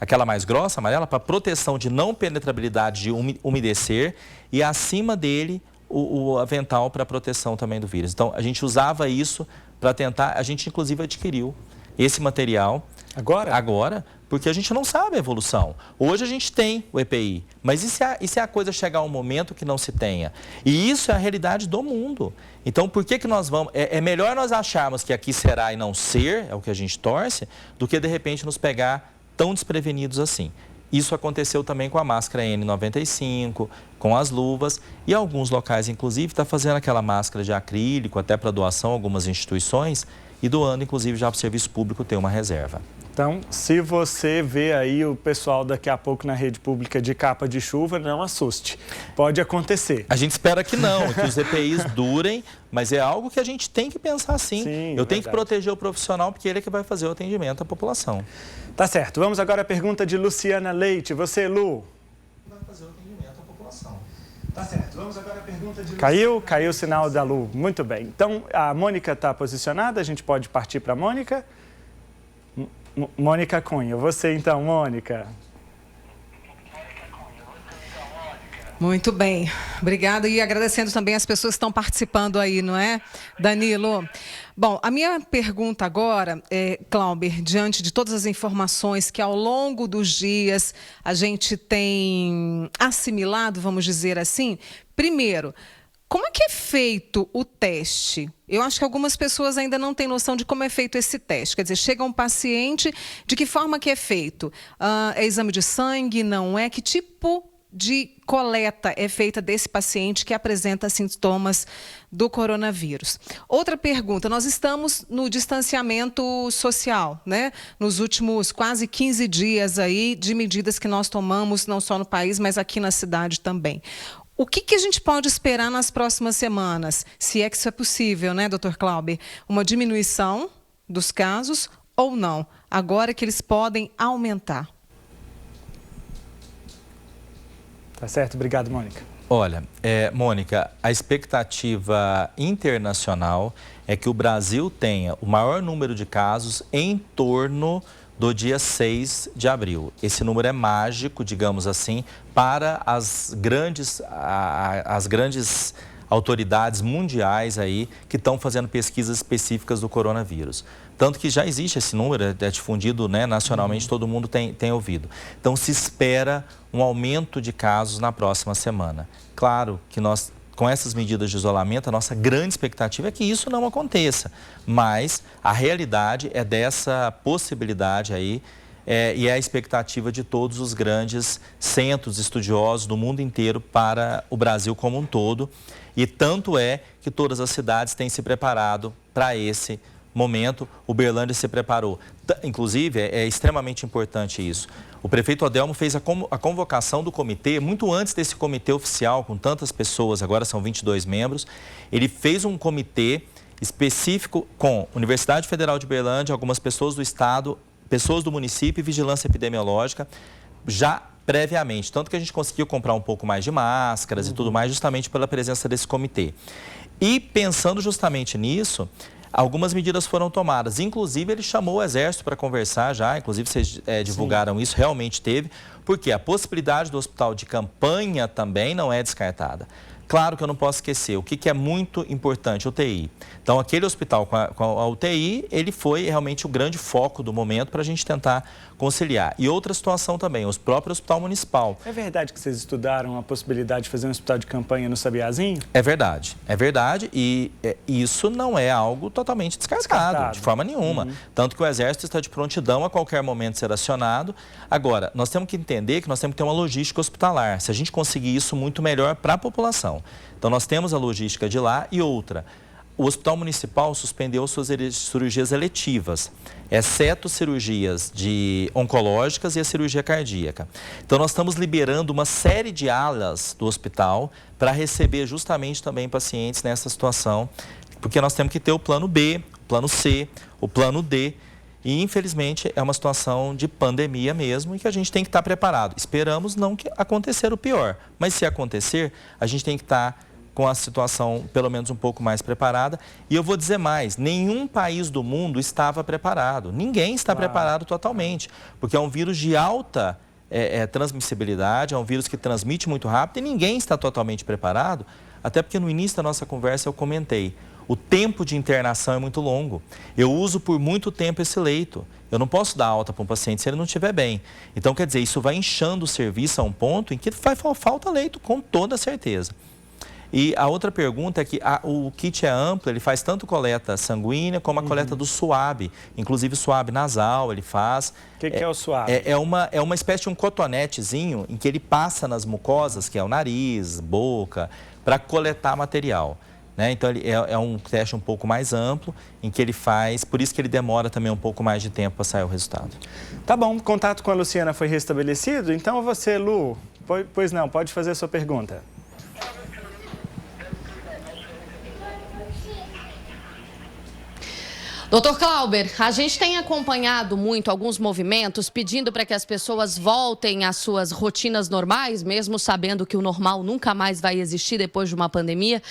aquela mais grossa, amarela, para proteção de não penetrabilidade de umedecer, e acima dele o avental para proteção também do vírus. Então, a gente usava isso para tentar, a gente inclusive adquiriu esse material. Agora, porque a gente não sabe a evolução. Hoje a gente tem o EPI, mas e se a coisa chegar a um momento que não se tenha? E isso é a realidade do mundo. Então, por que nós vamos... É melhor nós acharmos que aqui será e não ser, é o que a gente torce, do que de repente nos pegar tão desprevenidos assim. Isso aconteceu também com a máscara N95, com as luvas, e alguns locais, inclusive, está fazendo aquela máscara de acrílico, até para doação, algumas instituições, e doando, inclusive, já para o serviço público ter uma reserva. Então, se você vê aí o pessoal daqui a pouco na rede pública de capa de chuva, não assuste. Pode acontecer. A gente espera que não, que os EPIs durem, mas é algo que a gente tem que pensar sim. Eu tenho que proteger o profissional, porque ele é que vai fazer o atendimento à população. Tá certo. Vamos agora à pergunta de Luciana Leite. Você, Lu? Vai fazer o atendimento à população. Tá certo. Vamos agora à pergunta de Luciana. Caiu o sinal da Lu. Muito bem. Então, a Mônica está posicionada. A gente pode partir para a Mônica. Mônica Cunha. Você, então, Mônica. Muito bem, obrigada e agradecendo também as pessoas que estão participando aí, não é, Danilo? Bom, a minha pergunta agora, Clauber, diante de todas as informações que ao longo dos dias a gente tem assimilado, vamos dizer assim, primeiro, como é que é feito o teste? Eu acho que algumas pessoas ainda não têm noção de como é feito esse teste. Quer dizer, chega um paciente, de que forma que é feito? É exame de sangue, não é? Que tipo de coleta é feita desse paciente que apresenta sintomas do coronavírus? Outra pergunta, nós estamos no distanciamento social, né? Nos últimos quase 15 dias aí de medidas que nós tomamos, não só no país, mas aqui na cidade também. O que a gente pode esperar nas próximas semanas? Se é que isso é possível, né, doutor Clauber? Uma diminuição dos casos ou não? Agora que eles podem aumentar. Tá certo, obrigado, Mônica. Olha, Mônica, a expectativa internacional é que o Brasil tenha o maior número de casos em torno do dia 6 de abril. Esse número é mágico, digamos assim, para as grandes autoridades mundiais aí que estão fazendo pesquisas específicas do coronavírus. Tanto que já existe esse número, é difundido, né, nacionalmente, todo mundo tem ouvido. Então, se espera um aumento de casos na próxima semana. Claro que nós, com essas medidas de isolamento, a nossa grande expectativa é que isso não aconteça. Mas a realidade é dessa possibilidade aí, e é a expectativa de todos os grandes centros estudiosos do mundo inteiro para o Brasil como um todo. E tanto é que todas as cidades têm se preparado para esse momento. Uberlândia se preparou. Inclusive, é extremamente importante isso. O prefeito Adelmo fez a convocação do comitê, muito antes desse comitê oficial, com tantas pessoas, agora são 22 membros. Ele fez um comitê específico com Universidade Federal de Uberlândia, algumas pessoas do estado, pessoas do município e vigilância epidemiológica, já previamente. Tanto que a gente conseguiu comprar um pouco mais de máscaras e tudo mais, justamente pela presença desse comitê. E pensando justamente nisso, algumas medidas foram tomadas. Inclusive, ele chamou o Exército para conversar já, inclusive vocês divulgaram isso, realmente teve, porque a possibilidade do hospital de campanha também não é descartada. Claro que eu não posso esquecer, o que é muito importante, UTI. Então, aquele hospital com a UTI, ele foi realmente o grande foco do momento para a gente tentar conciliar. E outra situação também, o próprio hospital municipal. É verdade que vocês estudaram a possibilidade de fazer um hospital de campanha no Sabiazinho? É verdade e isso não é algo totalmente descartado. De forma nenhuma. Tanto que o Exército está de prontidão a qualquer momento ser acionado. Agora, nós temos que entender que nós temos que ter uma logística hospitalar. Se a gente conseguir isso, muito melhor para a população. Então, nós temos a logística de lá e outra. O Hospital Municipal suspendeu suas cirurgias eletivas, exceto cirurgias oncológicas e a cirurgia cardíaca. Então, nós estamos liberando uma série de alas do hospital para receber justamente também pacientes nessa situação, porque nós temos que ter o plano B, o plano C, o plano D. E, infelizmente, é uma situação de pandemia mesmo e que a gente tem que estar preparado. Esperamos não acontecer o pior, mas se acontecer, a gente tem que estar com a situação pelo menos um pouco mais preparada. E eu vou dizer mais, nenhum país do mundo estava preparado. Ninguém está preparado totalmente, porque é um vírus de alta transmissibilidade, é um vírus que transmite muito rápido e ninguém está totalmente preparado, até porque no início da nossa conversa eu comentei, o tempo de internação é muito longo. Eu uso por muito tempo esse leito. Eu não posso dar alta para um paciente se ele não estiver bem. Então, quer dizer, isso vai inchando o serviço a um ponto em que falta leito, com toda certeza. E a outra pergunta é que o kit é amplo, ele faz tanto coleta sanguínea como a coleta do suave, inclusive suave nasal ele faz. O que é o suave? É uma espécie de um cotonetezinho em que ele passa nas mucosas, que é o nariz, boca, para coletar material. Né? Então, ele é um teste um pouco mais amplo, em que ele faz, por isso que ele demora também um pouco mais de tempo para sair o resultado. Tá bom, o contato com a Luciana foi restabelecido, então você, Lu, pois não, pode fazer a sua pergunta. Doutor Clauber, a gente tem acompanhado muito alguns movimentos pedindo para que as pessoas voltem às suas rotinas normais, mesmo sabendo que o normal nunca mais vai existir depois de uma pandemia.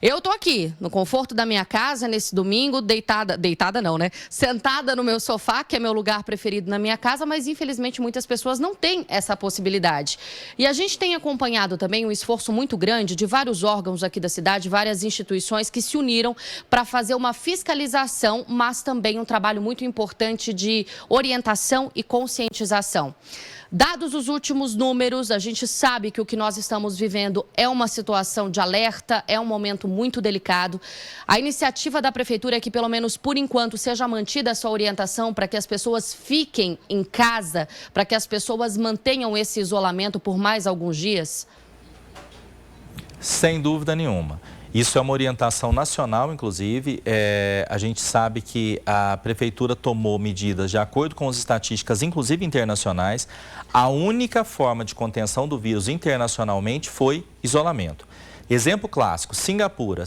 Eu tô aqui, no conforto da minha casa, nesse domingo, deitada não, né? Sentada no meu sofá, que é meu lugar preferido na minha casa, mas infelizmente muitas pessoas não têm essa possibilidade. E a gente tem acompanhado também um esforço muito grande de vários órgãos aqui da cidade, várias instituições que se uniram para fazer uma fiscalização, mas também um trabalho muito importante de orientação e conscientização. Dados os últimos números, a gente sabe que o que nós estamos vivendo é uma situação de alerta, é um momento muito delicado. A iniciativa da Prefeitura é que, pelo menos por enquanto, seja mantida essa orientação para que as pessoas fiquem em casa, para que as pessoas mantenham esse isolamento por mais alguns dias? Sem dúvida nenhuma. Isso é uma orientação nacional, inclusive. A gente sabe que a Prefeitura tomou medidas de acordo com as estatísticas, inclusive internacionais. A única forma de contenção do vírus internacionalmente foi isolamento. Exemplo clássico, Singapura.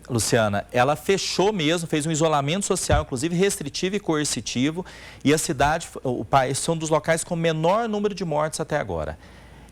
Luciana, ela fechou mesmo, fez um isolamento social, inclusive restritivo e coercitivo. E a cidade, o país, são dos locais com menor número de mortes até agora.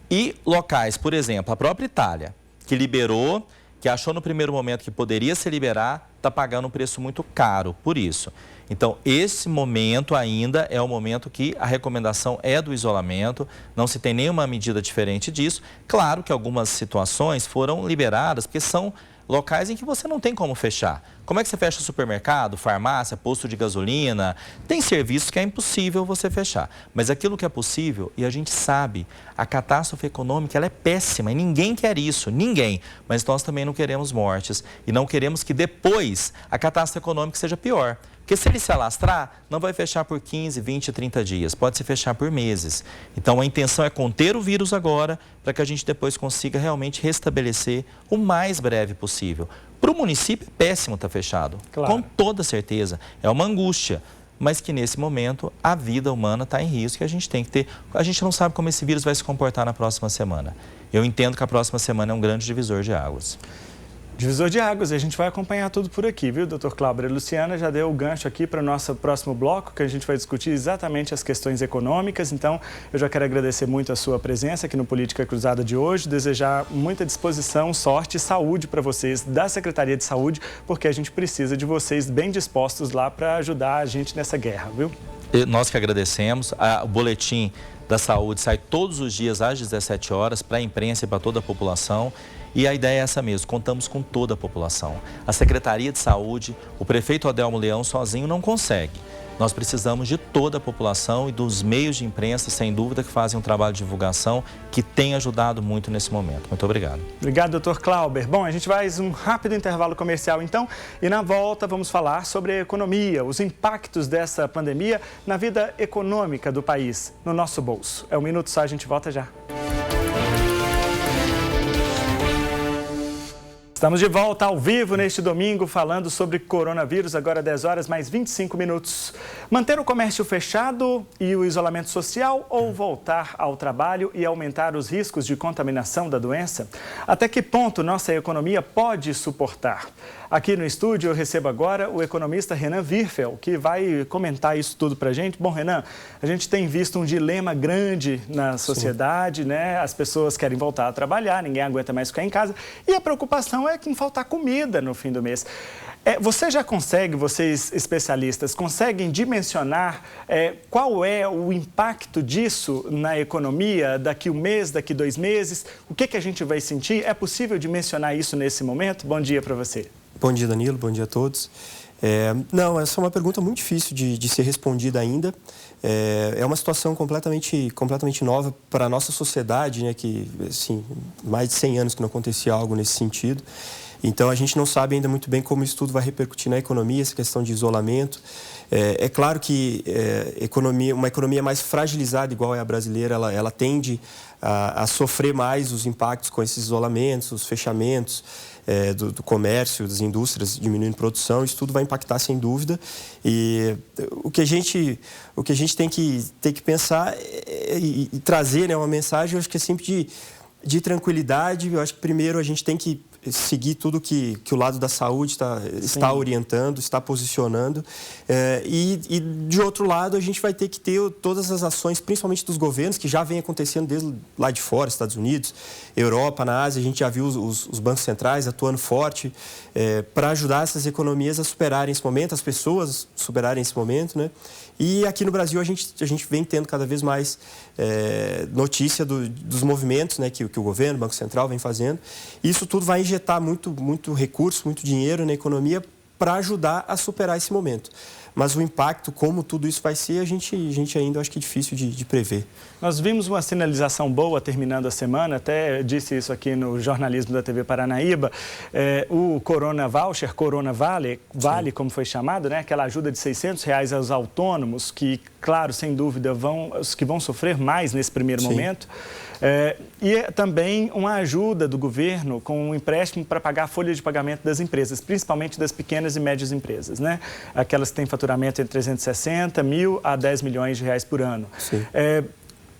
E locais, por exemplo, a própria Itália, que liberou, que achou no primeiro momento que poderia se liberar, está pagando um preço muito caro por isso. Então, esse momento ainda é o momento que a recomendação é do isolamento, não se tem nenhuma medida diferente disso. Claro que algumas situações foram liberadas, porque são locais em que você não tem como fechar. Como é que você fecha supermercado, farmácia, posto de gasolina? Tem serviços que é impossível você fechar. Mas aquilo que é possível, e a gente sabe, a catástrofe econômica ela é péssima e ninguém quer isso, ninguém. Mas nós também não queremos mortes e não queremos que depois a catástrofe econômica seja pior. Porque se ele se alastrar, não vai fechar por 15, 20, 30 dias, pode se fechar por meses. Então a intenção é conter o vírus agora para que a gente depois consiga realmente restabelecer o mais breve possível. Para o município é péssimo estar fechado, claro. Com toda certeza, é uma angústia, mas que nesse momento a vida humana está em risco e a gente tem que ter... A gente não sabe como esse vírus vai se comportar na próxima semana. Eu entendo que a próxima semana é um grande divisor de águas. Divisor de águas, e a gente vai acompanhar tudo por aqui, viu, doutor Clauber? A Luciana já deu o gancho aqui para o nosso próximo bloco, que a gente vai discutir exatamente as questões econômicas. Então, eu já quero agradecer muito a sua presença aqui no Política Cruzada de hoje, desejar muita disposição, sorte e saúde para vocês da Secretaria de Saúde, porque a gente precisa de vocês bem dispostos lá para ajudar a gente nessa guerra, viu? Nós que agradecemos. O boletim da saúde sai todos os dias às 17 horas para a imprensa e para toda a população. E a ideia é essa mesmo, contamos com toda a população. A Secretaria de Saúde, o prefeito Adelmo Leão sozinho não consegue. Nós precisamos de toda a população e dos meios de imprensa, sem dúvida, que fazem um trabalho de divulgação que tem ajudado muito nesse momento. Muito obrigado. Obrigado, doutor Clauber. Bom, a gente vai um rápido intervalo comercial, então, e na volta vamos falar sobre a economia, os impactos dessa pandemia na vida econômica do país, no nosso bolso. É um minuto só, a gente volta já. Estamos de volta ao vivo neste domingo falando sobre coronavírus, agora 10 horas mais 25 minutos. Manter o comércio fechado e o isolamento social ou voltar ao trabalho e aumentar os riscos de contaminação da doença? Até que ponto nossa economia pode suportar? Aqui no estúdio eu recebo agora o economista Renan Wirfel, que vai comentar isso tudo para a gente. Bom, Renan, a gente tem visto um dilema grande na sociedade, né? As pessoas querem voltar a trabalhar, ninguém aguenta mais ficar em casa e a preocupação é com faltar comida no fim do mês. Você já consegue, vocês especialistas, conseguem dimensionar qual é o impacto disso na economia daqui um mês, daqui 2 meses? O que a gente vai sentir? É possível dimensionar isso nesse momento? Bom dia para você. Bom dia, Danilo. Bom dia a todos. Não, essa é uma pergunta muito difícil de ser respondida ainda. É uma situação completamente nova para a nossa sociedade, né? Que, assim, mais de 100 anos que não acontecia algo nesse sentido. Então, a gente não sabe ainda muito bem como isso tudo vai repercutir na economia, essa questão de isolamento. É claro que uma economia mais fragilizada, igual é a brasileira, ela tende a sofrer mais os impactos com esses isolamentos, os fechamentos do comércio, das indústrias diminuindo produção. Isso tudo vai impactar, sem dúvida. E o que a gente tem que pensar e trazer, né, uma mensagem, eu acho que é sempre de tranquilidade. Eu acho que primeiro a gente tem que seguir tudo que o lado da saúde está orientando, está posicionando. E, de outro lado, a gente vai ter que ter todas as ações, principalmente dos governos, que já vem acontecendo desde lá de fora, Estados Unidos, Europa, na Ásia. A gente já viu os bancos centrais atuando forte para ajudar essas economias a superarem esse momento, as pessoas superarem esse momento, né? E aqui no Brasil a gente vem tendo cada vez mais notícia dos movimentos, né, que o governo, o Banco Central vem fazendo. Isso tudo vai injetar muito recurso, muito dinheiro na economia para ajudar a superar esse momento. Mas o impacto, como tudo isso vai ser, a gente ainda acho que é difícil de prever. Nós vimos uma sinalização boa terminando a semana, até disse isso aqui no jornalismo da TV Paranaíba, o Corona Voucher, Corona Vale, como foi chamado, né? Aquela ajuda de R$600 aos autônomos, que, claro, sem dúvida, os que vão sofrer mais nesse primeiro momento. E também uma ajuda do governo com um empréstimo para pagar a folha de pagamento das empresas, principalmente das pequenas e médias empresas, né? Aquelas que têm faturamento entre 360 mil a 10 milhões de reais por ano.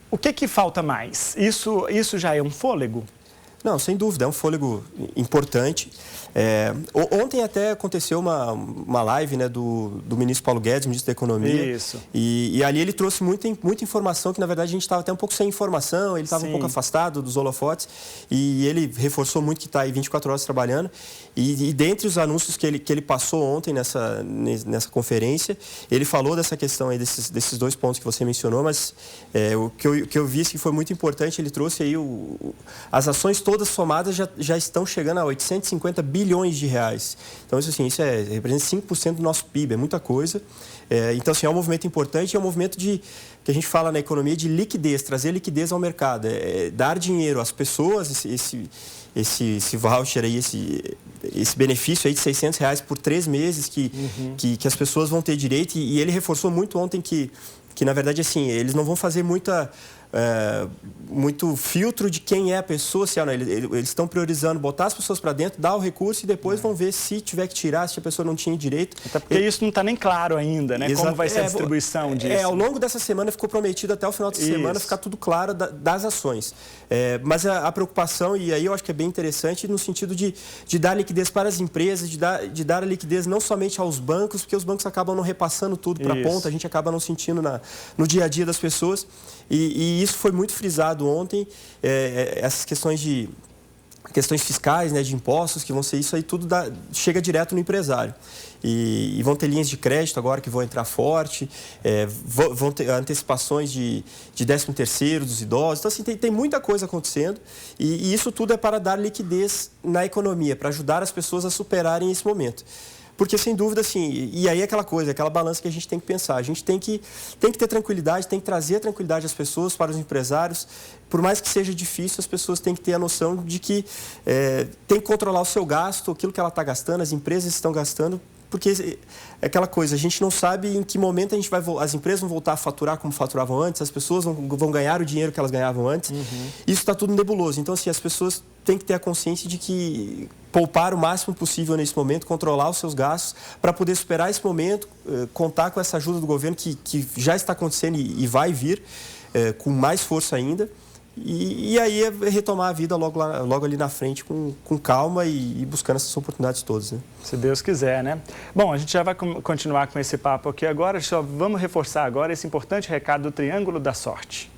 O que falta mais? Isso já é um fôlego? Não, sem dúvida, é um fôlego importante. Ontem até aconteceu uma live, né, do ministro Paulo Guedes, ministro da Economia. Isso. E ali ele trouxe muita informação, que na verdade a gente estava até um pouco sem informação, ele estava um pouco afastado dos holofotes, e ele reforçou muito que está aí 24 horas trabalhando. E dentre os anúncios que ele passou ontem nessa conferência, ele falou dessa questão aí, desses dois pontos que você mencionou, mas o que eu vi que foi muito importante, ele trouxe aí as ações todas somadas já estão chegando a 850 bilhões de reais. Então, isso representa 5% do nosso PIB, é muita coisa. Então, assim, é um movimento importante, é um movimento que a gente fala na economia de liquidez, trazer liquidez ao mercado, dar dinheiro às pessoas, esse voucher aí, esse benefício aí de R$600 por 3 meses que as pessoas vão ter direito. E ele reforçou muito ontem que na verdade, assim, eles não vão fazer muito filtro de quem é a pessoa, eles estão priorizando botar as pessoas para dentro, dar o recurso e depois vão ver se tiver que tirar, se a pessoa não tinha direito. Até porque isso não está nem claro ainda, né? Como vai ser a distribuição disso. Ao longo dessa semana ficou prometido até o final de semana ficar tudo claro das ações. Mas a preocupação, e aí eu acho que é bem interessante, no sentido de dar liquidez para as empresas, de dar a liquidez não somente aos bancos, porque os bancos acabam não repassando tudo para a ponta, a gente acaba não sentindo no dia a dia das pessoas. E isso foi muito frisado ontem, essas questões fiscais, né, de impostos, que vão ser isso aí, tudo chega direto no empresário. E vão ter linhas de crédito agora que vão entrar forte, vão ter antecipações de 13º dos idosos. Então, assim, tem muita coisa acontecendo e isso tudo é para dar liquidez na economia, para ajudar as pessoas a superarem esse momento. Porque, sem dúvida, assim, e aí é aquela balança que a gente tem que pensar. A gente tem que ter tranquilidade, tem que trazer a tranquilidade às pessoas, para os empresários. Por mais que seja difícil, as pessoas têm que ter a noção de que tem que controlar o seu gasto, aquilo que ela está gastando, as empresas estão gastando, porque é aquela coisa, a gente não sabe em que momento as empresas vão voltar a faturar como faturavam antes, as pessoas vão ganhar o dinheiro que elas ganhavam antes. Isso está tudo nebuloso. Então, assim, as pessoas têm que ter a consciência de que poupar o máximo possível nesse momento, controlar os seus gastos para poder superar esse momento, contar com essa ajuda do governo que já está acontecendo e vai vir com mais força ainda. E aí retomar a vida logo ali na frente com calma e buscando essas oportunidades todas, né? Se Deus quiser, né? Bom, a gente já vai continuar com esse papo aqui agora, só vamos reforçar agora esse importante recado do Triângulo da Sorte.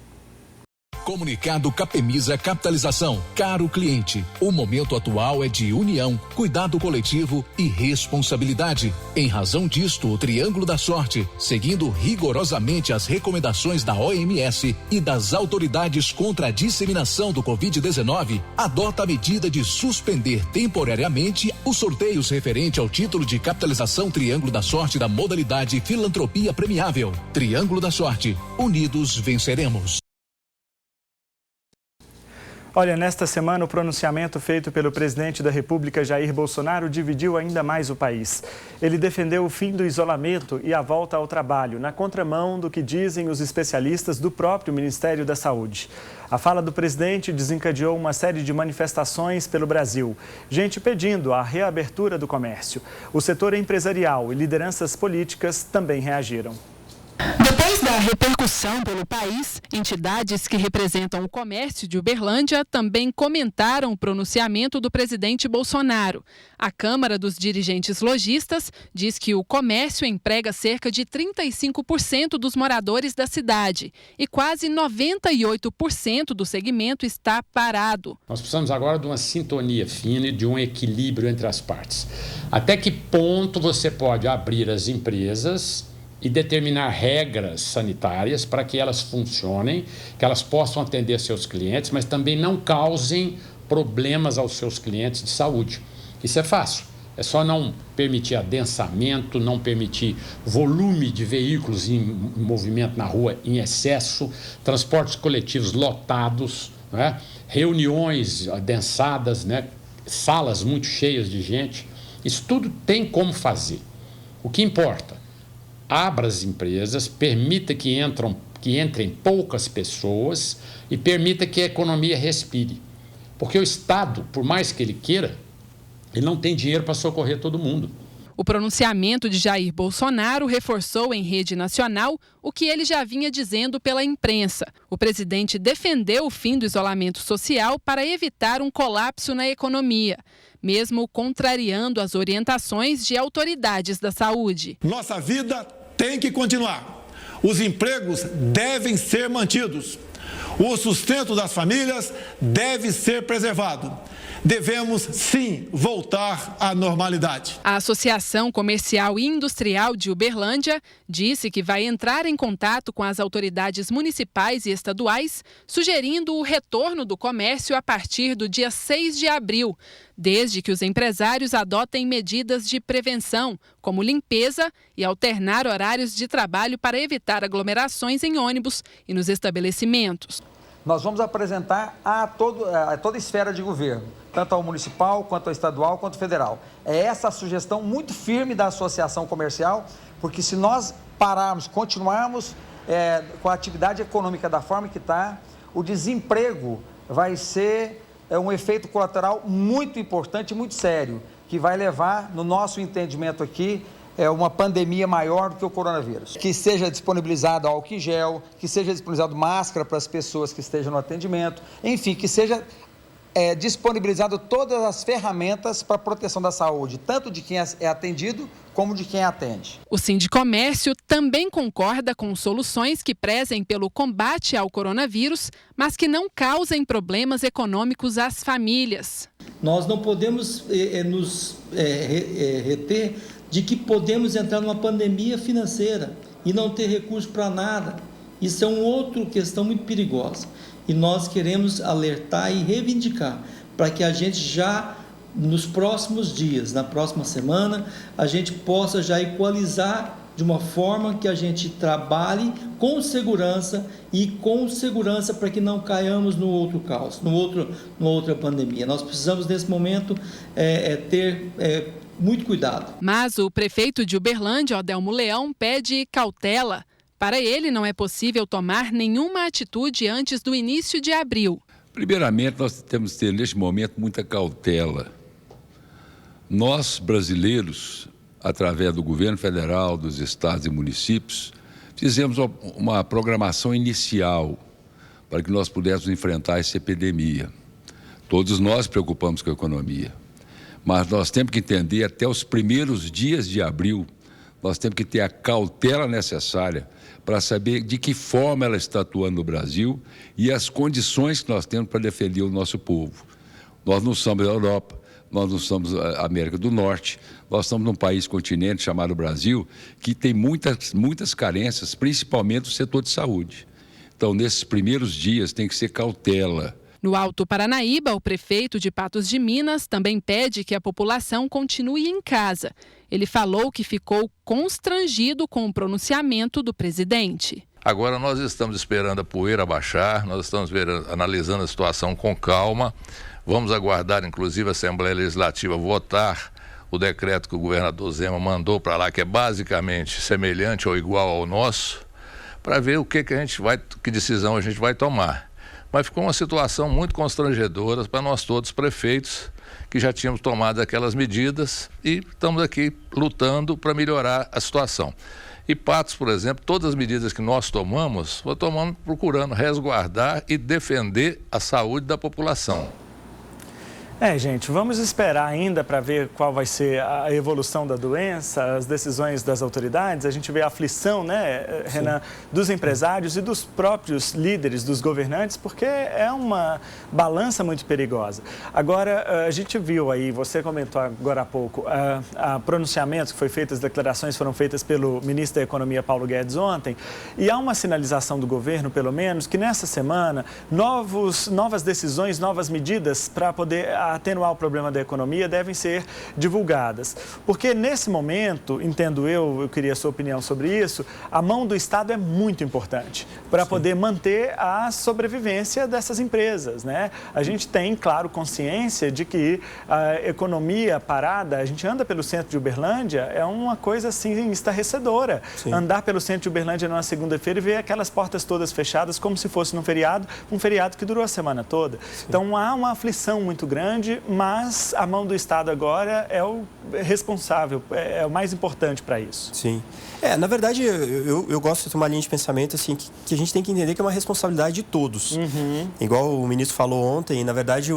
Comunicado Capemisa Capitalização. Caro cliente, o momento atual é de união, cuidado coletivo e responsabilidade. Em razão disto, o Triângulo da Sorte, seguindo rigorosamente as recomendações da OMS e das autoridades contra a disseminação do Covid-19, adota a medida de suspender temporariamente os sorteios referente ao título de capitalização Triângulo da Sorte da modalidade Filantropia Premiável. Triângulo da Sorte. Unidos venceremos. Olha, nesta semana o pronunciamento feito pelo presidente da República, Jair Bolsonaro, dividiu ainda mais o país. Ele defendeu o fim do isolamento e a volta ao trabalho, na contramão do que dizem os especialistas do próprio Ministério da Saúde. A fala do presidente desencadeou uma série de manifestações pelo Brasil. Gente pedindo a reabertura do comércio. O setor empresarial e lideranças políticas também reagiram. Depois da repercussão pelo país, entidades que representam o comércio de Uberlândia também comentaram o pronunciamento do presidente Bolsonaro. A Câmara dos Dirigentes Lojistas diz que o comércio emprega cerca de 35% dos moradores da cidade e quase 98% do segmento está parado. Nós precisamos agora de uma sintonia fina e de um equilíbrio entre as partes. Até que ponto você pode abrir as empresas e determinar regras sanitárias para que elas funcionem, que elas possam atender seus clientes, mas também não causem problemas aos seus clientes de saúde. Isso é fácil. É só não permitir adensamento, não permitir volume de veículos em movimento na rua em excesso, transportes coletivos lotados, né? Reuniões adensadas, né? Salas muito cheias de gente. Isso tudo tem como fazer. O que importa? Abra as empresas, permita que entrem poucas pessoas e permita que a economia respire. Porque o Estado, por mais que ele queira, ele não tem dinheiro para socorrer todo mundo. O pronunciamento de Jair Bolsonaro reforçou em rede nacional o que ele já vinha dizendo pela imprensa. O presidente defendeu o fim do isolamento social para evitar um colapso na economia, mesmo contrariando as orientações de autoridades da saúde. Nossa vida tem que continuar. Os empregos devem ser mantidos. O sustento das famílias deve ser preservado. Devemos, sim, voltar à normalidade. A Associação Comercial e Industrial de Uberlândia disse que vai entrar em contato com as autoridades municipais e estaduais, sugerindo o retorno do comércio a partir do dia 6 de abril, desde que os empresários adotem medidas de prevenção, como limpeza e alternar horários de trabalho para evitar aglomerações em ônibus e nos estabelecimentos. Nós vamos apresentar a toda a esfera de governo, tanto ao municipal, quanto ao estadual, quanto ao federal. É essa a sugestão muito firme da associação comercial, porque se nós pararmos, continuarmos com a atividade econômica da forma que está, o desemprego vai ser um efeito colateral muito importante, muito sério, que vai levar, no nosso entendimento aqui, uma pandemia maior do que o coronavírus. Que seja disponibilizado álcool em gel, que seja disponibilizado máscara para as pessoas que estejam no atendimento, enfim, que seja disponibilizado todas as ferramentas para a proteção da saúde, tanto de quem é atendido como de quem atende. O Sindicomércio também concorda com soluções que prezem pelo combate ao coronavírus, mas que não causem problemas econômicos às famílias. Nós não podemos nos reter de que podemos entrar numa pandemia financeira e não ter recurso para nada. Isso é uma outra questão muito perigosa. E nós queremos alertar e reivindicar para que a gente já, nos próximos dias, na próxima semana, a gente possa já equalizar de uma forma que a gente trabalhe com segurança para que não caiamos no outro caos, numa outra pandemia. Nós precisamos, nesse momento, ter muito cuidado. Mas o prefeito de Uberlândia, Adelmo Leão, pede cautela. Para ele, não é possível tomar nenhuma atitude antes do início de abril. Primeiramente, nós temos que ter, neste momento, muita cautela. Nós, brasileiros, através do governo federal, dos estados e municípios, fizemos uma programação inicial para que nós pudéssemos enfrentar essa epidemia. Todos nós preocupamos com a economia, mas nós temos que entender, até os primeiros dias de abril, nós temos que ter a cautela necessária para saber de que forma ela está atuando no Brasil e as condições que nós temos para defender o nosso povo. Nós não somos a Europa, nós não somos a América do Norte, nós estamos num país continente chamado Brasil, que tem muitas carências, principalmente no setor de saúde. Então, nesses primeiros dias, tem que ser cautela. No Alto Paranaíba, o prefeito de Patos de Minas também pede que a população continue em casa. Ele falou que ficou constrangido com o pronunciamento do presidente. Agora nós estamos esperando a poeira baixar, nós estamos analisando a situação com calma. Vamos aguardar, inclusive, a Assembleia Legislativa votar o decreto que o governador Zema mandou para lá, que é basicamente semelhante ou igual ao nosso, para ver que decisão a gente vai tomar. Mas ficou uma situação muito constrangedora para nós todos, prefeitos, que já tínhamos tomado aquelas medidas e estamos aqui lutando para melhorar a situação. E Patos, por exemplo, todas as medidas que nós tomamos, foi tomando, procurando resguardar e defender a saúde da população. Gente, vamos esperar ainda para ver qual vai ser a evolução da doença, as decisões das autoridades. A gente vê a aflição, né, Renan, dos empresários e dos próprios líderes, dos governantes, porque é uma balança muito perigosa. Agora, a gente viu aí, você comentou agora há pouco, pronunciamentos que foi feito, as declarações foram feitas pelo ministro da Economia, Paulo Guedes, ontem, e há uma sinalização do governo, pelo menos, que nessa semana, novas decisões, novas medidas para poder atenuar o problema da economia devem ser divulgadas. Porque nesse momento, entendo eu queria a sua opinião sobre isso, a mão do Estado é muito importante para poder manter a sobrevivência dessas empresas, né? A gente tem, claro, consciência de que a economia parada, a gente anda pelo centro de Uberlândia, é uma coisa assim estarrecedora. Sim. Andar pelo centro de Uberlândia numa segunda-feira e ver aquelas portas todas fechadas como se fosse um feriado que durou a semana toda. Sim. Então há uma aflição muito grande, mas a mão do Estado agora é o responsável, é o mais importante para isso. Sim. Na verdade, eu gosto de ter uma linha de pensamento assim, que a gente tem que entender que é uma responsabilidade de todos. Uhum. Igual o ministro falou ontem, na verdade,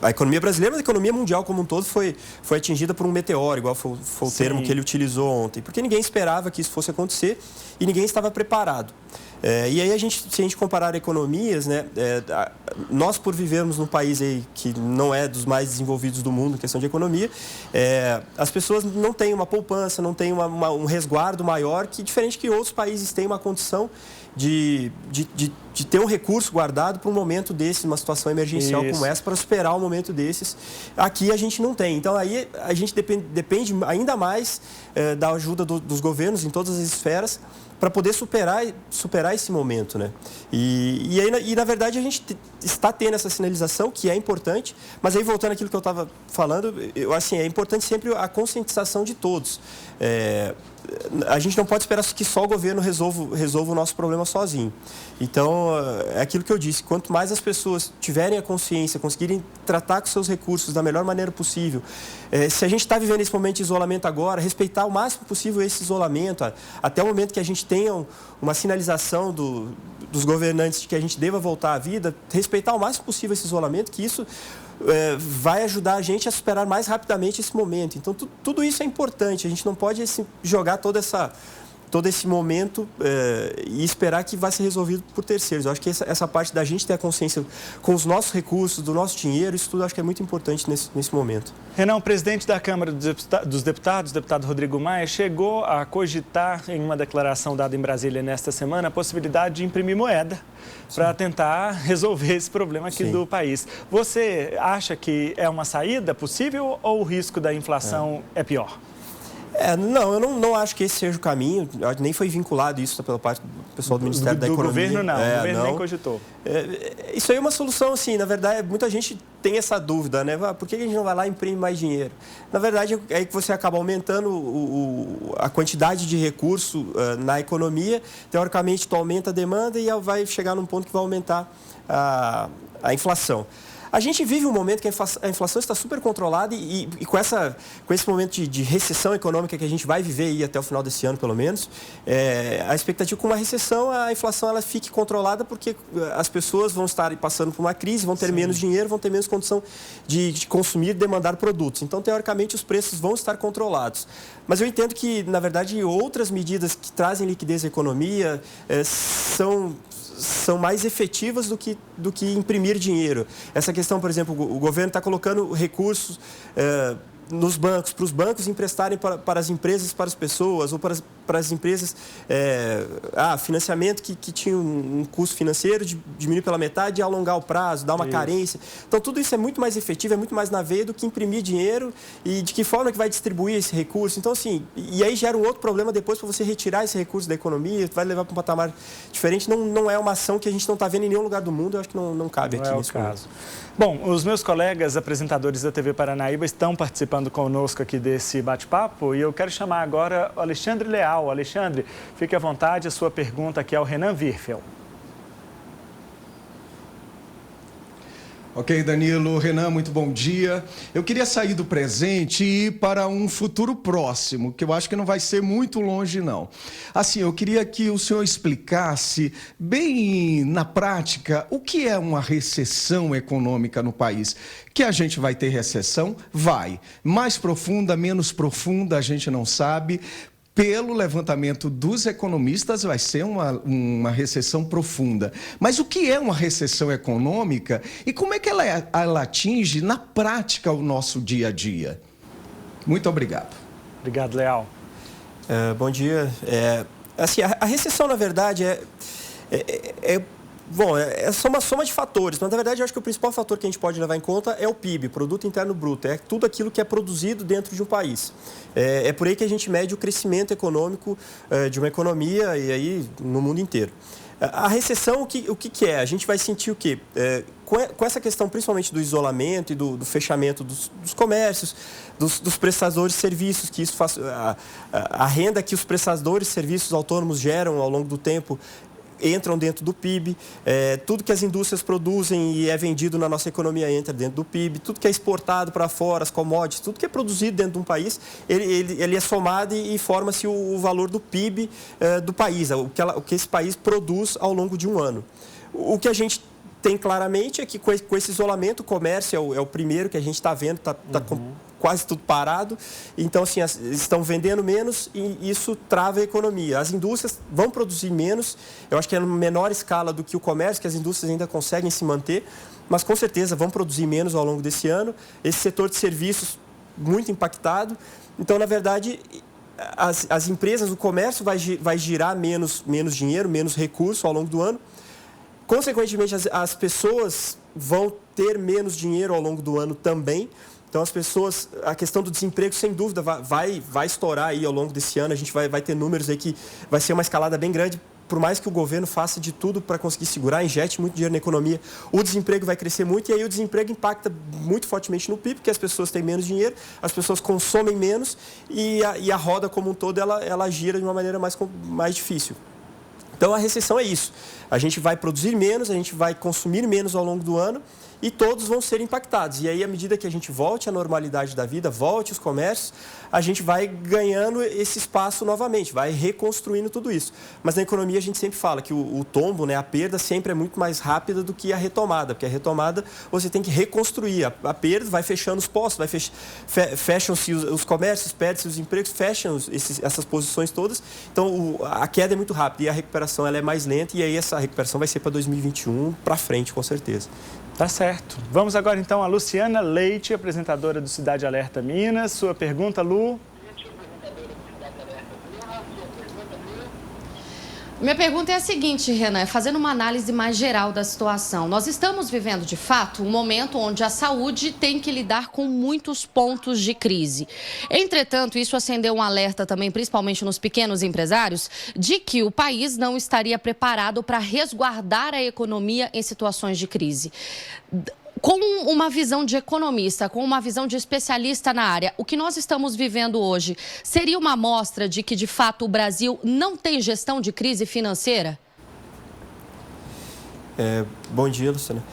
a economia brasileira, mas a economia mundial como um todo foi atingida por um meteoro, igual foi o termo que ele utilizou ontem. Porque ninguém esperava que isso fosse acontecer e ninguém estava preparado. E aí, se a gente comparar economias, né, nós, por vivermos num país aí que não é dos mais desenvolvidos do mundo em questão de economia, as pessoas não têm uma poupança, não têm um resguardo maior, que diferente que outros países têm uma condição de ter um recurso guardado para um momento desse, uma situação emergencial como essa, para superar um momento desses. Aqui a gente não tem. Então, aí a gente depende ainda mais da ajuda dos governos em todas as esferas, para poder superar esse momento, né? E na verdade, a gente está tendo essa sinalização, que é importante, mas aí, voltando àquilo que eu estava falando, é importante sempre a conscientização de todos. A gente não pode esperar que só o governo resolva o nosso problema sozinho. Então, é aquilo que eu disse, quanto mais as pessoas tiverem a consciência, conseguirem tratar com seus recursos da melhor maneira possível, se a gente está vivendo esse momento de isolamento agora, respeitar o máximo possível esse isolamento, até o momento que a gente tenha uma sinalização dos governantes de que a gente deva voltar à vida, respeitar o máximo possível esse isolamento, que isso vai ajudar a gente a superar mais rapidamente esse momento. Então, tudo isso é importante. A gente não pode jogar todo esse momento e esperar que vai ser resolvido por terceiros. Eu acho que essa parte da gente ter a consciência com os nossos recursos, do nosso dinheiro, isso tudo acho que é muito importante nesse momento. Renan, o presidente da Câmara dos Deputados, o deputado Rodrigo Maia, chegou a cogitar, em uma declaração dada em Brasília nesta semana, a possibilidade de imprimir moeda para tentar resolver esse problema aqui do país. Você acha que é uma saída possível ou o risco da inflação é pior? Não, eu não acho que esse seja o caminho, nem foi vinculado isso pela parte do pessoal do Ministério da Economia. Do governo não, o governo nem cogitou. Isso aí é uma solução, assim, na verdade, muita gente tem essa dúvida, né? Por que a gente não vai lá e imprime mais dinheiro? Na verdade, é aí que você acaba aumentando a quantidade de recurso na economia, teoricamente tu aumenta a demanda e vai chegar num ponto que vai aumentar a inflação. A gente vive um momento que a inflação está super controlada e com esse momento de recessão econômica que a gente vai viver aí até o final desse ano, pelo menos, a expectativa com uma recessão, a inflação ela fique controlada porque as pessoas vão estar passando por uma crise, vão ter menos dinheiro, vão ter menos condição de consumir e demandar produtos. Então, teoricamente, os preços vão estar controlados. Mas eu entendo que, na verdade, outras medidas que trazem liquidez à economia são mais efetivas do que imprimir dinheiro. Essa questão, por exemplo, o governo está colocando recursos nos bancos, para os bancos emprestarem para as empresas, para as pessoas, ou para as empresas, financiamento que tinha um custo financeiro, diminuir pela metade e alongar o prazo, dar uma carência. Então, tudo isso é muito mais efetivo, é muito mais na veia do que imprimir dinheiro e de que forma que vai distribuir esse recurso. Então, assim, e aí gera um outro problema depois para você retirar esse recurso da economia, vai levar para um patamar diferente. Não é uma ação que a gente não está vendo em nenhum lugar do mundo, eu acho que não cabe aqui nesse caso. Bom, os meus colegas apresentadores da TV Paranaíba estão participando conosco aqui desse bate-papo e eu quero chamar agora o Alexandre Leal. Alexandre, fique à vontade, a sua pergunta aqui ao Renan Wirfel. Ok, Danilo. Renan, muito bom dia. Eu queria sair do presente e ir para um futuro próximo, que eu acho que não vai ser muito longe, não. Assim, eu queria que o senhor explicasse bem na prática o que é uma recessão econômica no país. Que a gente vai ter recessão? Vai. Mais profunda, menos profunda, a gente não sabe. Pelo levantamento dos economistas, vai ser uma recessão profunda. Mas o que é uma recessão econômica e como é que ela atinge, na prática, o nosso dia a dia? Muito obrigado. Obrigado, Leal. Bom dia. Assim, a recessão, na verdade, é só uma soma de fatores, mas na verdade eu acho que o principal fator que a gente pode levar em conta é o PIB, Produto Interno Bruto, é tudo aquilo que é produzido dentro de um país. É por aí que a gente mede o crescimento econômico de uma economia e aí no mundo inteiro. A recessão, o que é? A gente vai sentir o quê? Com essa questão principalmente do isolamento e do fechamento dos comércios, dos prestadores de serviços, que isso faz, a renda que os prestadores de serviços autônomos geram ao longo do tempo entram dentro do PIB, tudo que as indústrias produzem e é vendido na nossa economia entra dentro do PIB, tudo que é exportado para fora, as commodities, tudo que é produzido dentro de um país, ele é somado e forma-se o valor do PIB do país, o que esse país produz ao longo de um ano. O que a gente tem claramente é que com esse isolamento, o comércio é o primeiro que a gente está vendo, está quase tudo parado, então assim, estão vendendo menos e isso trava a economia. As indústrias vão produzir menos, eu acho que é em menor escala do que o comércio, que as indústrias ainda conseguem se manter, mas com certeza vão produzir menos ao longo desse ano. Esse setor de serviços muito impactado, então na verdade as empresas, o comércio vai girar menos dinheiro, menos recurso ao longo do ano. Consequentemente, as pessoas vão ter menos dinheiro ao longo do ano também. Então, as pessoas, a questão do desemprego, sem dúvida, vai estourar aí ao longo desse ano. A gente vai ter números aí que vai ser uma escalada bem grande. Por mais que o governo faça de tudo para conseguir segurar, injete muito dinheiro na economia, o desemprego vai crescer muito e aí o desemprego impacta muito fortemente no PIB, porque as pessoas têm menos dinheiro, as pessoas consomem menos e a roda como um todo, ela gira de uma maneira mais difícil. Então, a recessão é isso. A gente vai produzir menos, a gente vai consumir menos ao longo do ano e todos vão ser impactados. E aí, à medida que a gente volte à normalidade da vida, volte os comércios, a gente vai ganhando esse espaço novamente, vai reconstruindo tudo isso. Mas na economia a gente sempre fala que o tombo, né, a perda sempre é muito mais rápida do que a retomada, porque a retomada você tem que reconstruir. A perda vai fechando os postos, fecham-se os comércios, perde-se os empregos, fecham essas posições todas. Então, a queda é muito rápida e a recuperação ela é mais lenta e aí essa recuperação vai ser para 2021 para frente, com certeza. Tá certo. Vamos agora então a Luciana Leite, apresentadora do Cidade Alerta Minas. Sua pergunta, Lu? Minha pergunta é a seguinte, Renan, fazendo uma análise mais geral da situação. Nós estamos vivendo, de fato, um momento onde a saúde tem que lidar com muitos pontos de crise. Entretanto, isso acendeu um alerta também, principalmente nos pequenos empresários, de que o país não estaria preparado para resguardar a economia em situações de crise. Com uma visão de economista, com uma visão de especialista na área, o que nós estamos vivendo hoje seria uma amostra de que, de fato, o Brasil não tem gestão de crise financeira? Bom dia, Luciana.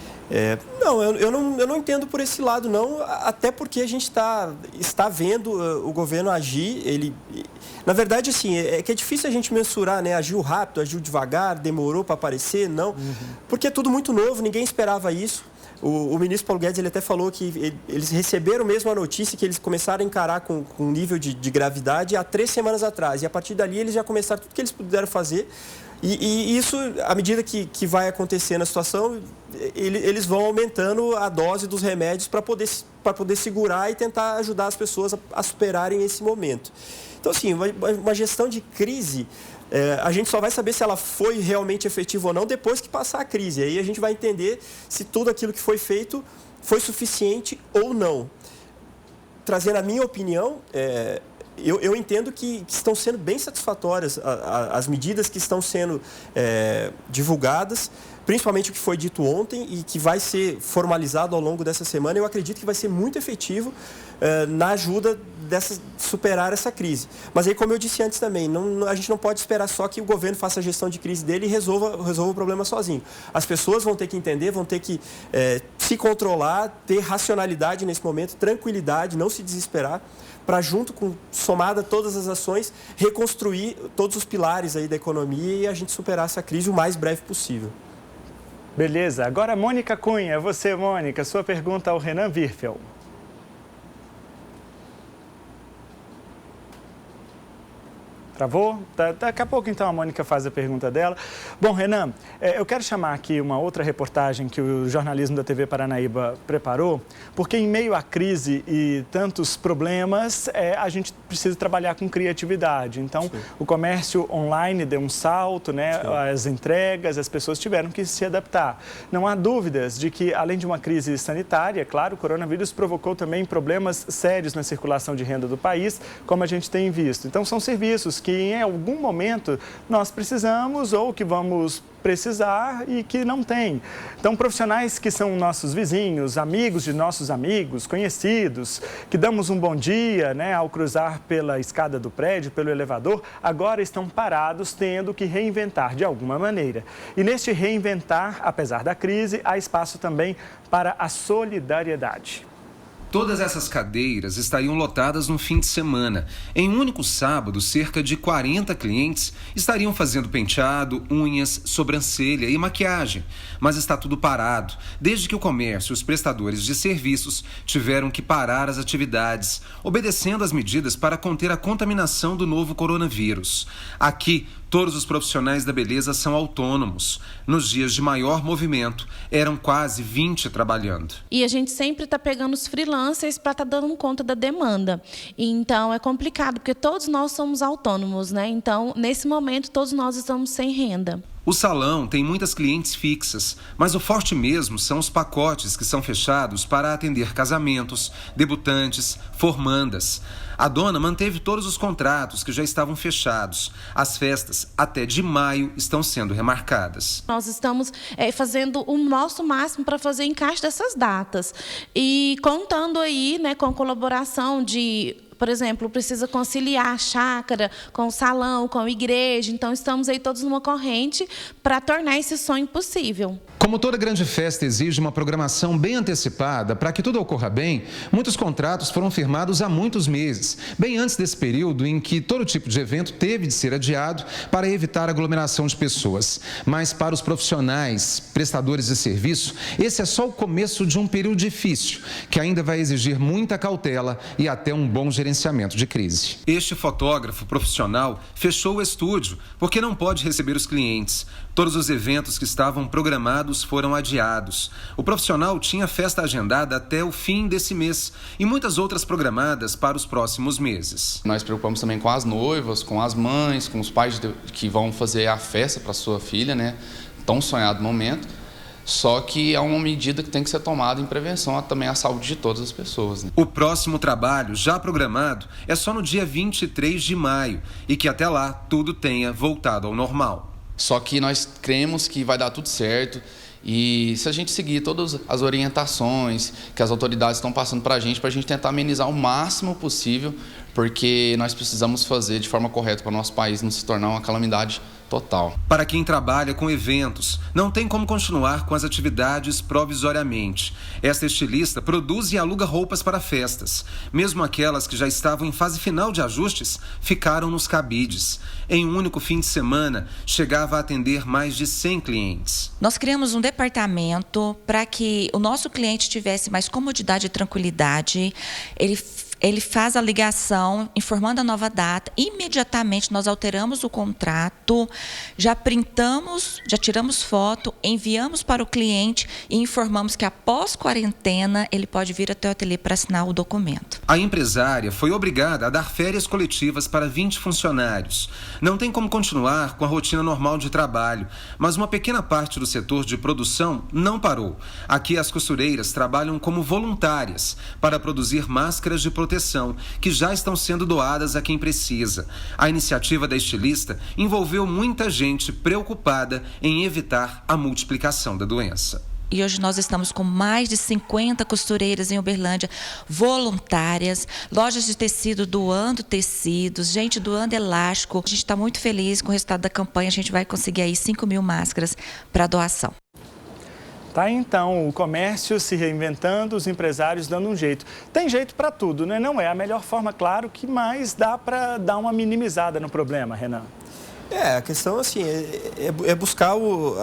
Eu não entendo por esse lado, não, até porque a gente está vendo o governo agir, na verdade, assim, é que é difícil a gente mensurar, né? Agiu rápido, agiu devagar, demorou para aparecer, não, porque é tudo muito novo, ninguém esperava isso. O ministro Paulo Guedes ele até falou que eles receberam mesmo a notícia que eles começaram a encarar com um nível de gravidade há 3 semanas atrás. E a partir dali eles já começaram tudo que eles puderam fazer. E isso, à medida que vai acontecendo a situação, eles vão aumentando a dose dos remédios para poder segurar e tentar ajudar as pessoas a superarem esse momento. Então, assim, uma gestão de crise, a gente só vai saber se ela foi realmente efetiva ou não depois que passar a crise. Aí a gente vai entender se tudo aquilo que foi feito foi suficiente ou não. Trazendo a minha opinião, eu entendo que estão sendo bem satisfatórias as medidas que estão sendo divulgadas, principalmente o que foi dito ontem e que vai ser formalizado ao longo dessa semana. Eu acredito que vai ser muito efetivo na ajuda de superar essa crise. Mas aí, como eu disse antes também, a gente não pode esperar só que o governo faça a gestão de crise dele e resolva o problema sozinho. As pessoas vão ter que entender, vão ter que se se controlar, ter racionalidade nesse momento, tranquilidade, não se desesperar, para junto com, somada todas as ações, reconstruir todos os pilares aí da economia e a gente superar essa crise o mais breve possível. Beleza, agora Mônica Cunha, você, Mônica, sua pergunta ao Renan Wirfel. Travou? Daqui a pouco, então, a Mônica faz a pergunta dela. Bom, Renan, eu quero chamar aqui uma outra reportagem que o jornalismo da TV Paranaíba preparou, porque em meio à crise e tantos problemas, a gente precisa trabalhar com criatividade. Então, sim, o comércio online deu um salto, né? As entregas, as pessoas tiveram que se adaptar. Não há dúvidas de que, além de uma crise sanitária, claro, o coronavírus provocou também problemas sérios na circulação de renda do país, como a gente tem visto. Então, são serviços que em algum momento nós precisamos ou que vamos precisar e que não tem. Então, profissionais que são nossos vizinhos, amigos de nossos amigos, conhecidos, que damos um bom dia, né, ao cruzar pela escada do prédio, pelo elevador, agora estão parados, tendo que reinventar de alguma maneira. E neste reinventar, apesar da crise, há espaço também para a solidariedade. Todas essas cadeiras estariam lotadas no fim de semana. Em um único sábado, cerca de 40 clientes estariam fazendo penteado, unhas, sobrancelha e maquiagem. Mas está tudo parado, desde que o comércio e os prestadores de serviços tiveram que parar as atividades, obedecendo às medidas para conter a contaminação do novo coronavírus. Aqui, todos os profissionais da beleza são autônomos. Nos dias de maior movimento, eram quase 20 trabalhando. E a gente sempre está pegando os freelancers para estar dando conta da demanda. Então, é complicado, porque todos nós somos autônomos, né? Então, nesse momento, todos nós estamos sem renda. O salão tem muitas clientes fixas, mas o forte mesmo são os pacotes que são fechados para atender casamentos, debutantes, formandas. A dona manteve todos os contratos que já estavam fechados. As festas, até de maio, estão sendo remarcadas. Nós estamos fazendo o nosso máximo para fazer encaixe dessas datas. E contando aí, né, com a colaboração de... Por exemplo, precisa conciliar a chácara com o salão, com a igreja. Então, estamos aí todos numa corrente para tornar esse sonho possível. Como toda grande festa exige uma programação bem antecipada para que tudo ocorra bem, muitos contratos foram firmados há muitos meses, bem antes desse período em que todo tipo de evento teve de ser adiado para evitar aglomeração de pessoas. Mas para os profissionais, prestadores de serviço, esse é só o começo de um período difícil, que ainda vai exigir muita cautela e até um bom gerenciamento de crise. Este fotógrafo profissional fechou o estúdio porque não pode receber os clientes. Todos os eventos que estavam programados foram adiados. O profissional tinha festa agendada até o fim desse mês e muitas outras programadas para os próximos meses. Nós preocupamos também com as noivas, com as mães, com os pais que vão fazer a festa para sua filha, né? Tão sonhado momento. Só que é uma medida que tem que ser tomada em prevenção também à saúde de todas as pessoas, né? O próximo trabalho, já programado, é só no dia 23 de maio e que até lá tudo tenha voltado ao normal. Só que nós cremos que vai dar tudo certo e se a gente seguir todas as orientações que as autoridades estão passando para a gente tentar amenizar o máximo possível, porque nós precisamos fazer de forma correta para o nosso país não se tornar uma calamidade total. Para quem trabalha com eventos, não tem como continuar com as atividades provisoriamente. Esta estilista produz e aluga roupas para festas. Mesmo aquelas que já estavam em fase final de ajustes, ficaram nos cabides. Em um único fim de semana, chegava a atender mais de 100 clientes. Nós criamos um departamento para que o nosso cliente tivesse mais comodidade e tranquilidade. Ele faz a ligação, informando a nova data. Imediatamente nós alteramos o contrato, já printamos, já tiramos foto, enviamos para o cliente e informamos que após quarentena ele pode vir até o ateliê para assinar o documento. A empresária foi obrigada a dar férias coletivas para 20 funcionários. Não tem como continuar com a rotina normal de trabalho, mas uma pequena parte do setor de produção não parou. Aqui as costureiras trabalham como voluntárias para produzir máscaras de proteção que já estão sendo doadas a quem precisa. A iniciativa da estilista envolveu muita gente preocupada em evitar a multiplicação da doença. E hoje nós estamos com mais de 50 costureiras em Uberlândia, voluntárias, lojas de tecido doando tecidos, gente doando elástico. A gente está muito feliz com o resultado da campanha, a gente vai conseguir aí 5.000 máscaras para doação. Tá, então, o comércio se reinventando, os empresários dando um jeito. Tem jeito para tudo, né? Não é a melhor forma, claro, que mais dá para dar uma minimizada no problema, Renan. A questão assim, é buscar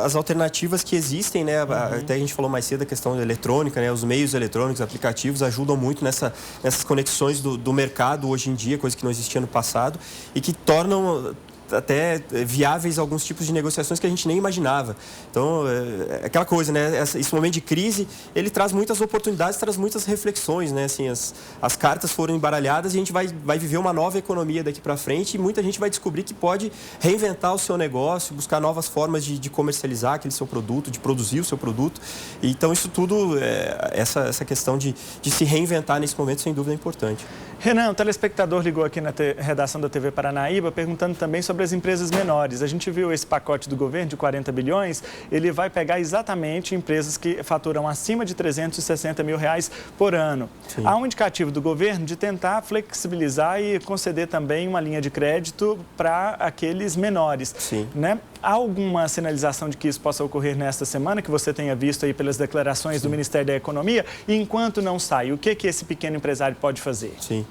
as alternativas que existem, né? Até a gente falou mais cedo a questão da eletrônica, né? Os meios eletrônicos, aplicativos ajudam muito nessas conexões do mercado hoje em dia, coisa que não existia no passado, e que tornam até viáveis alguns tipos de negociações que a gente nem imaginava. Então, é aquela coisa, né? Esse momento de crise, ele traz muitas oportunidades, traz muitas reflexões, né? Assim, as cartas foram embaralhadas e a gente vai viver uma nova economia daqui para frente e muita gente vai descobrir que pode reinventar o seu negócio, buscar novas formas de comercializar aquele seu produto, de produzir o seu produto. Então, isso tudo, essa questão de se reinventar nesse momento, sem dúvida, é importante. Renan, o telespectador ligou aqui na redação da TV Paranaíba perguntando também sobre as empresas menores. A gente viu esse pacote do governo de 40 bilhões, ele vai pegar exatamente empresas que faturam acima de R$360 mil por ano. Sim. Há um indicativo do governo de tentar flexibilizar e conceder também uma linha de crédito para aqueles menores. Sim. Né? Há alguma sinalização de que isso possa ocorrer nesta semana, que você tenha visto aí pelas declarações do Ministério da Economia? E enquanto não sai, o que esse pequeno empresário pode fazer? Sim.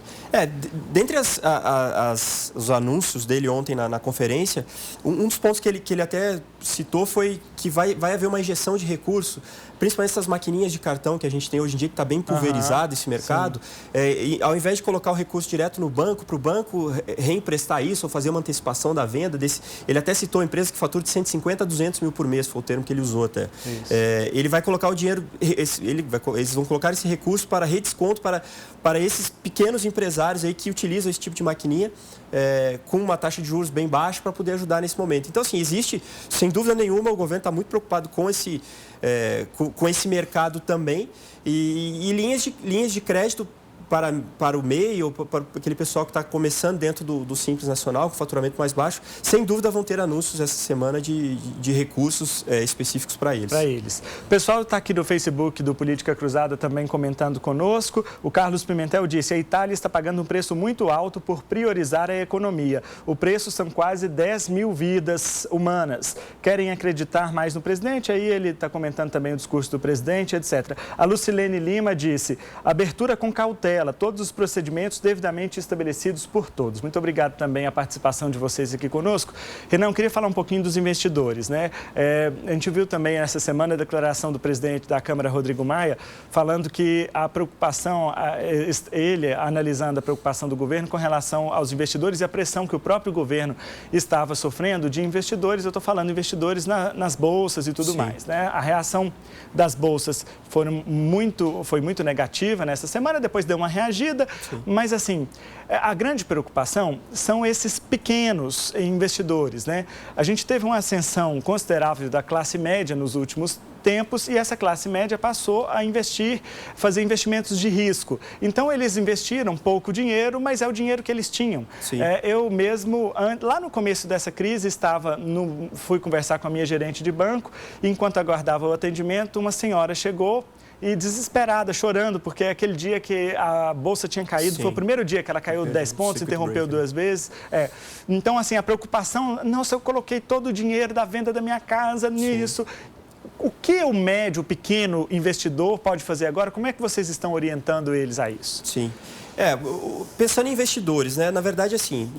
Dentre os anúncios dele ontem na conferência, um dos pontos que ele até citou foi que vai haver uma injeção de recurso, principalmente essas maquininhas de cartão que a gente tem hoje em dia, que está bem pulverizado esse mercado. E ao invés de colocar o recurso direto no banco, para o banco reemprestar isso ou fazer uma antecipação da venda, ele até citou empresas que faturam de 150 a 200 mil por mês, foi o termo que ele usou até. Ele vai colocar o dinheiro, eles vão colocar esse recurso para redesconto para esses pequenos empresários aí que utilizam esse tipo de maquininha com uma taxa de juros bem baixa para poder ajudar nesse momento. Então, assim, existe, sem dúvida nenhuma, o governo está muito preocupado com esse mercado também e linhas de crédito para o MEI ou para aquele pessoal que está começando dentro do Simples Nacional, com faturamento mais baixo, sem dúvida vão ter anúncios essa semana de recursos específicos para eles. O pessoal está aqui do Facebook do Política Cruzada também comentando conosco. O Carlos Pimentel disse: a Itália está pagando um preço muito alto por priorizar a economia. O preço são quase 10 mil vidas humanas. Querem acreditar mais no presidente? Aí ele está comentando também o discurso do presidente, etc. A Lucilene Lima disse: abertura com cautela, todos os procedimentos devidamente estabelecidos por todos. Muito obrigado também a participação de vocês aqui conosco. Renan, eu queria falar um pouquinho dos investidores, né? A gente viu também essa semana a declaração do presidente da Câmara, Rodrigo Maia, falando que a preocupação, ele analisando a preocupação do governo com relação aos investidores e a pressão que o próprio governo estava sofrendo de investidores, eu estou falando investidores nas bolsas e tudo mais, né? A reação das bolsas foi muito negativa nessa semana, depois deu uma reagida, mas assim, a grande preocupação são esses pequenos investidores, né? A gente teve uma ascensão considerável da classe média nos últimos tempos e essa classe média passou a fazer investimentos de risco. Então, eles investiram pouco dinheiro, mas é o dinheiro que eles tinham. Eu mesmo, lá no começo dessa crise, fui conversar com a minha gerente de banco e enquanto aguardava o atendimento, uma senhora chegou e desesperada, chorando, porque aquele dia que a bolsa tinha caído, foi o primeiro dia que ela caiu 10 pontos, interrompeu 2 vezes. Então, assim, a preocupação, nossa, eu coloquei todo o dinheiro da venda da minha casa nisso. O que o médio, o pequeno investidor pode fazer agora? Como é que vocês estão orientando eles a isso? Sim. Pensando em investidores, né? Na verdade, assim,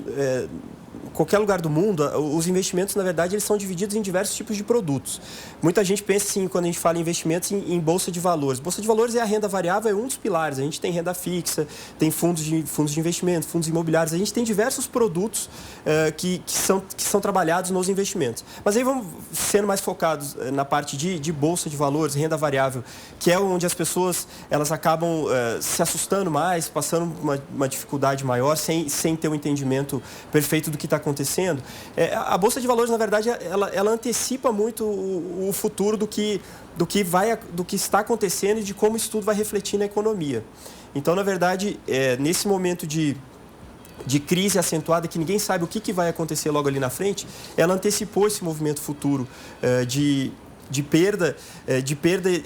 qualquer lugar do mundo, os investimentos, na verdade, eles são divididos em diversos tipos de produtos. Muita gente pensa, assim, quando a gente fala em investimentos, em bolsa de valores. Bolsa de valores é a renda variável, é um dos pilares. A gente tem renda fixa, tem fundos de investimento, fundos imobiliários. A gente tem diversos produtos que são trabalhados nos investimentos. Mas aí vamos sendo mais focados na parte de bolsa de valores, renda variável, que é onde as pessoas elas acabam se assustando mais, passando uma dificuldade maior, sem ter um entendimento perfeito do que está acontecendo. A Bolsa de Valores, na verdade, ela antecipa muito o futuro do que está acontecendo e de como isso tudo vai refletir na economia. Então, na verdade, nesse momento de crise acentuada, que ninguém sabe o que vai acontecer logo ali na frente, ela antecipou esse movimento futuro de perda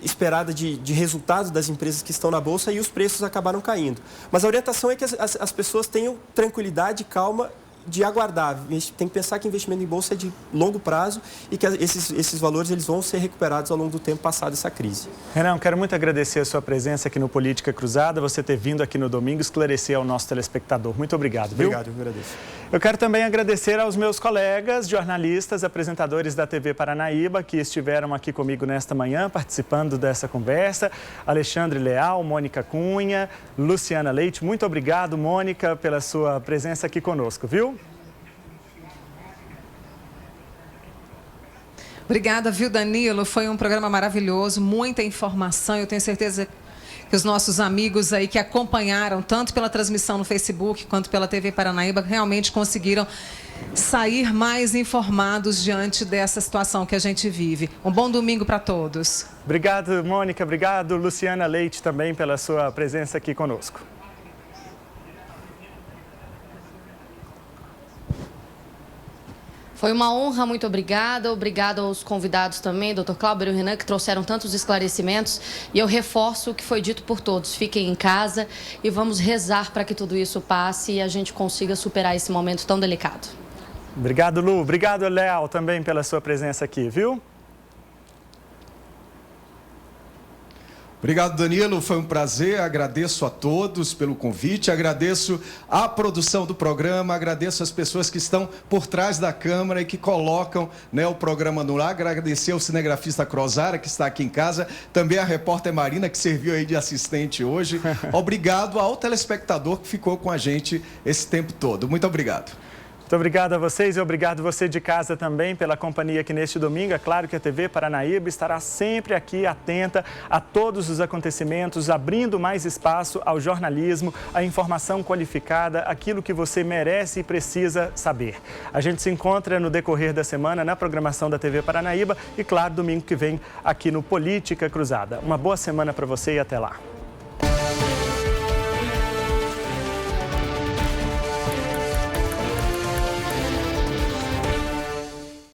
esperada de resultados das empresas que estão na Bolsa e os preços acabaram caindo. Mas a orientação é que as pessoas tenham tranquilidade, calma de aguardar. Tem que pensar que investimento em bolsa é de longo prazo e que esses valores eles vão ser recuperados ao longo do tempo passado essa crise. Renan, quero muito agradecer a sua presença aqui no Política Cruzada, você ter vindo aqui no domingo esclarecer ao nosso telespectador. Muito obrigado, viu? Obrigado, eu agradeço. Eu quero também agradecer aos meus colegas, jornalistas, apresentadores da TV Paranaíba, que estiveram aqui comigo nesta manhã, participando dessa conversa. Alexandre Leal, Mônica Cunha, Luciana Leite. Muito obrigado, Mônica, pela sua presença aqui conosco, viu? Obrigada, viu, Danilo? Foi um programa maravilhoso, muita informação. Eu tenho certeza que os nossos amigos aí que acompanharam, tanto pela transmissão no Facebook quanto pela TV Paranaíba, realmente conseguiram sair mais informados diante dessa situação que a gente vive. Um bom domingo para todos. Obrigado, Mônica. Obrigado, Luciana Leite, também pela sua presença aqui conosco. Foi uma honra, muito obrigada. Obrigada aos convidados também, Dr. Cláudio e o Renan, que trouxeram tantos esclarecimentos. E eu reforço o que foi dito por todos. Fiquem em casa e vamos rezar para que tudo isso passe e a gente consiga superar esse momento tão delicado. Obrigado, Lu. Obrigado, Leal, também pela sua presença aqui, viu? Obrigado, Danilo. Foi um prazer. Agradeço a todos pelo convite. Agradeço a produção do programa. Agradeço as pessoas que estão por trás da câmera e que colocam, né, o programa no ar. Agradecer ao cinegrafista Crozara, que está aqui em casa. Também a repórter Marina, que serviu aí de assistente hoje. Obrigado ao telespectador que ficou com a gente esse tempo todo. Muito obrigado. Muito obrigado a vocês e obrigado você de casa também pela companhia aqui neste domingo. É claro que a TV Paranaíba estará sempre aqui atenta a todos os acontecimentos, abrindo mais espaço ao jornalismo, à informação qualificada, aquilo que você merece e precisa saber. A gente se encontra no decorrer da semana na programação da TV Paranaíba e, claro, domingo que vem aqui no Política Cruzada. Uma boa semana para você e até lá.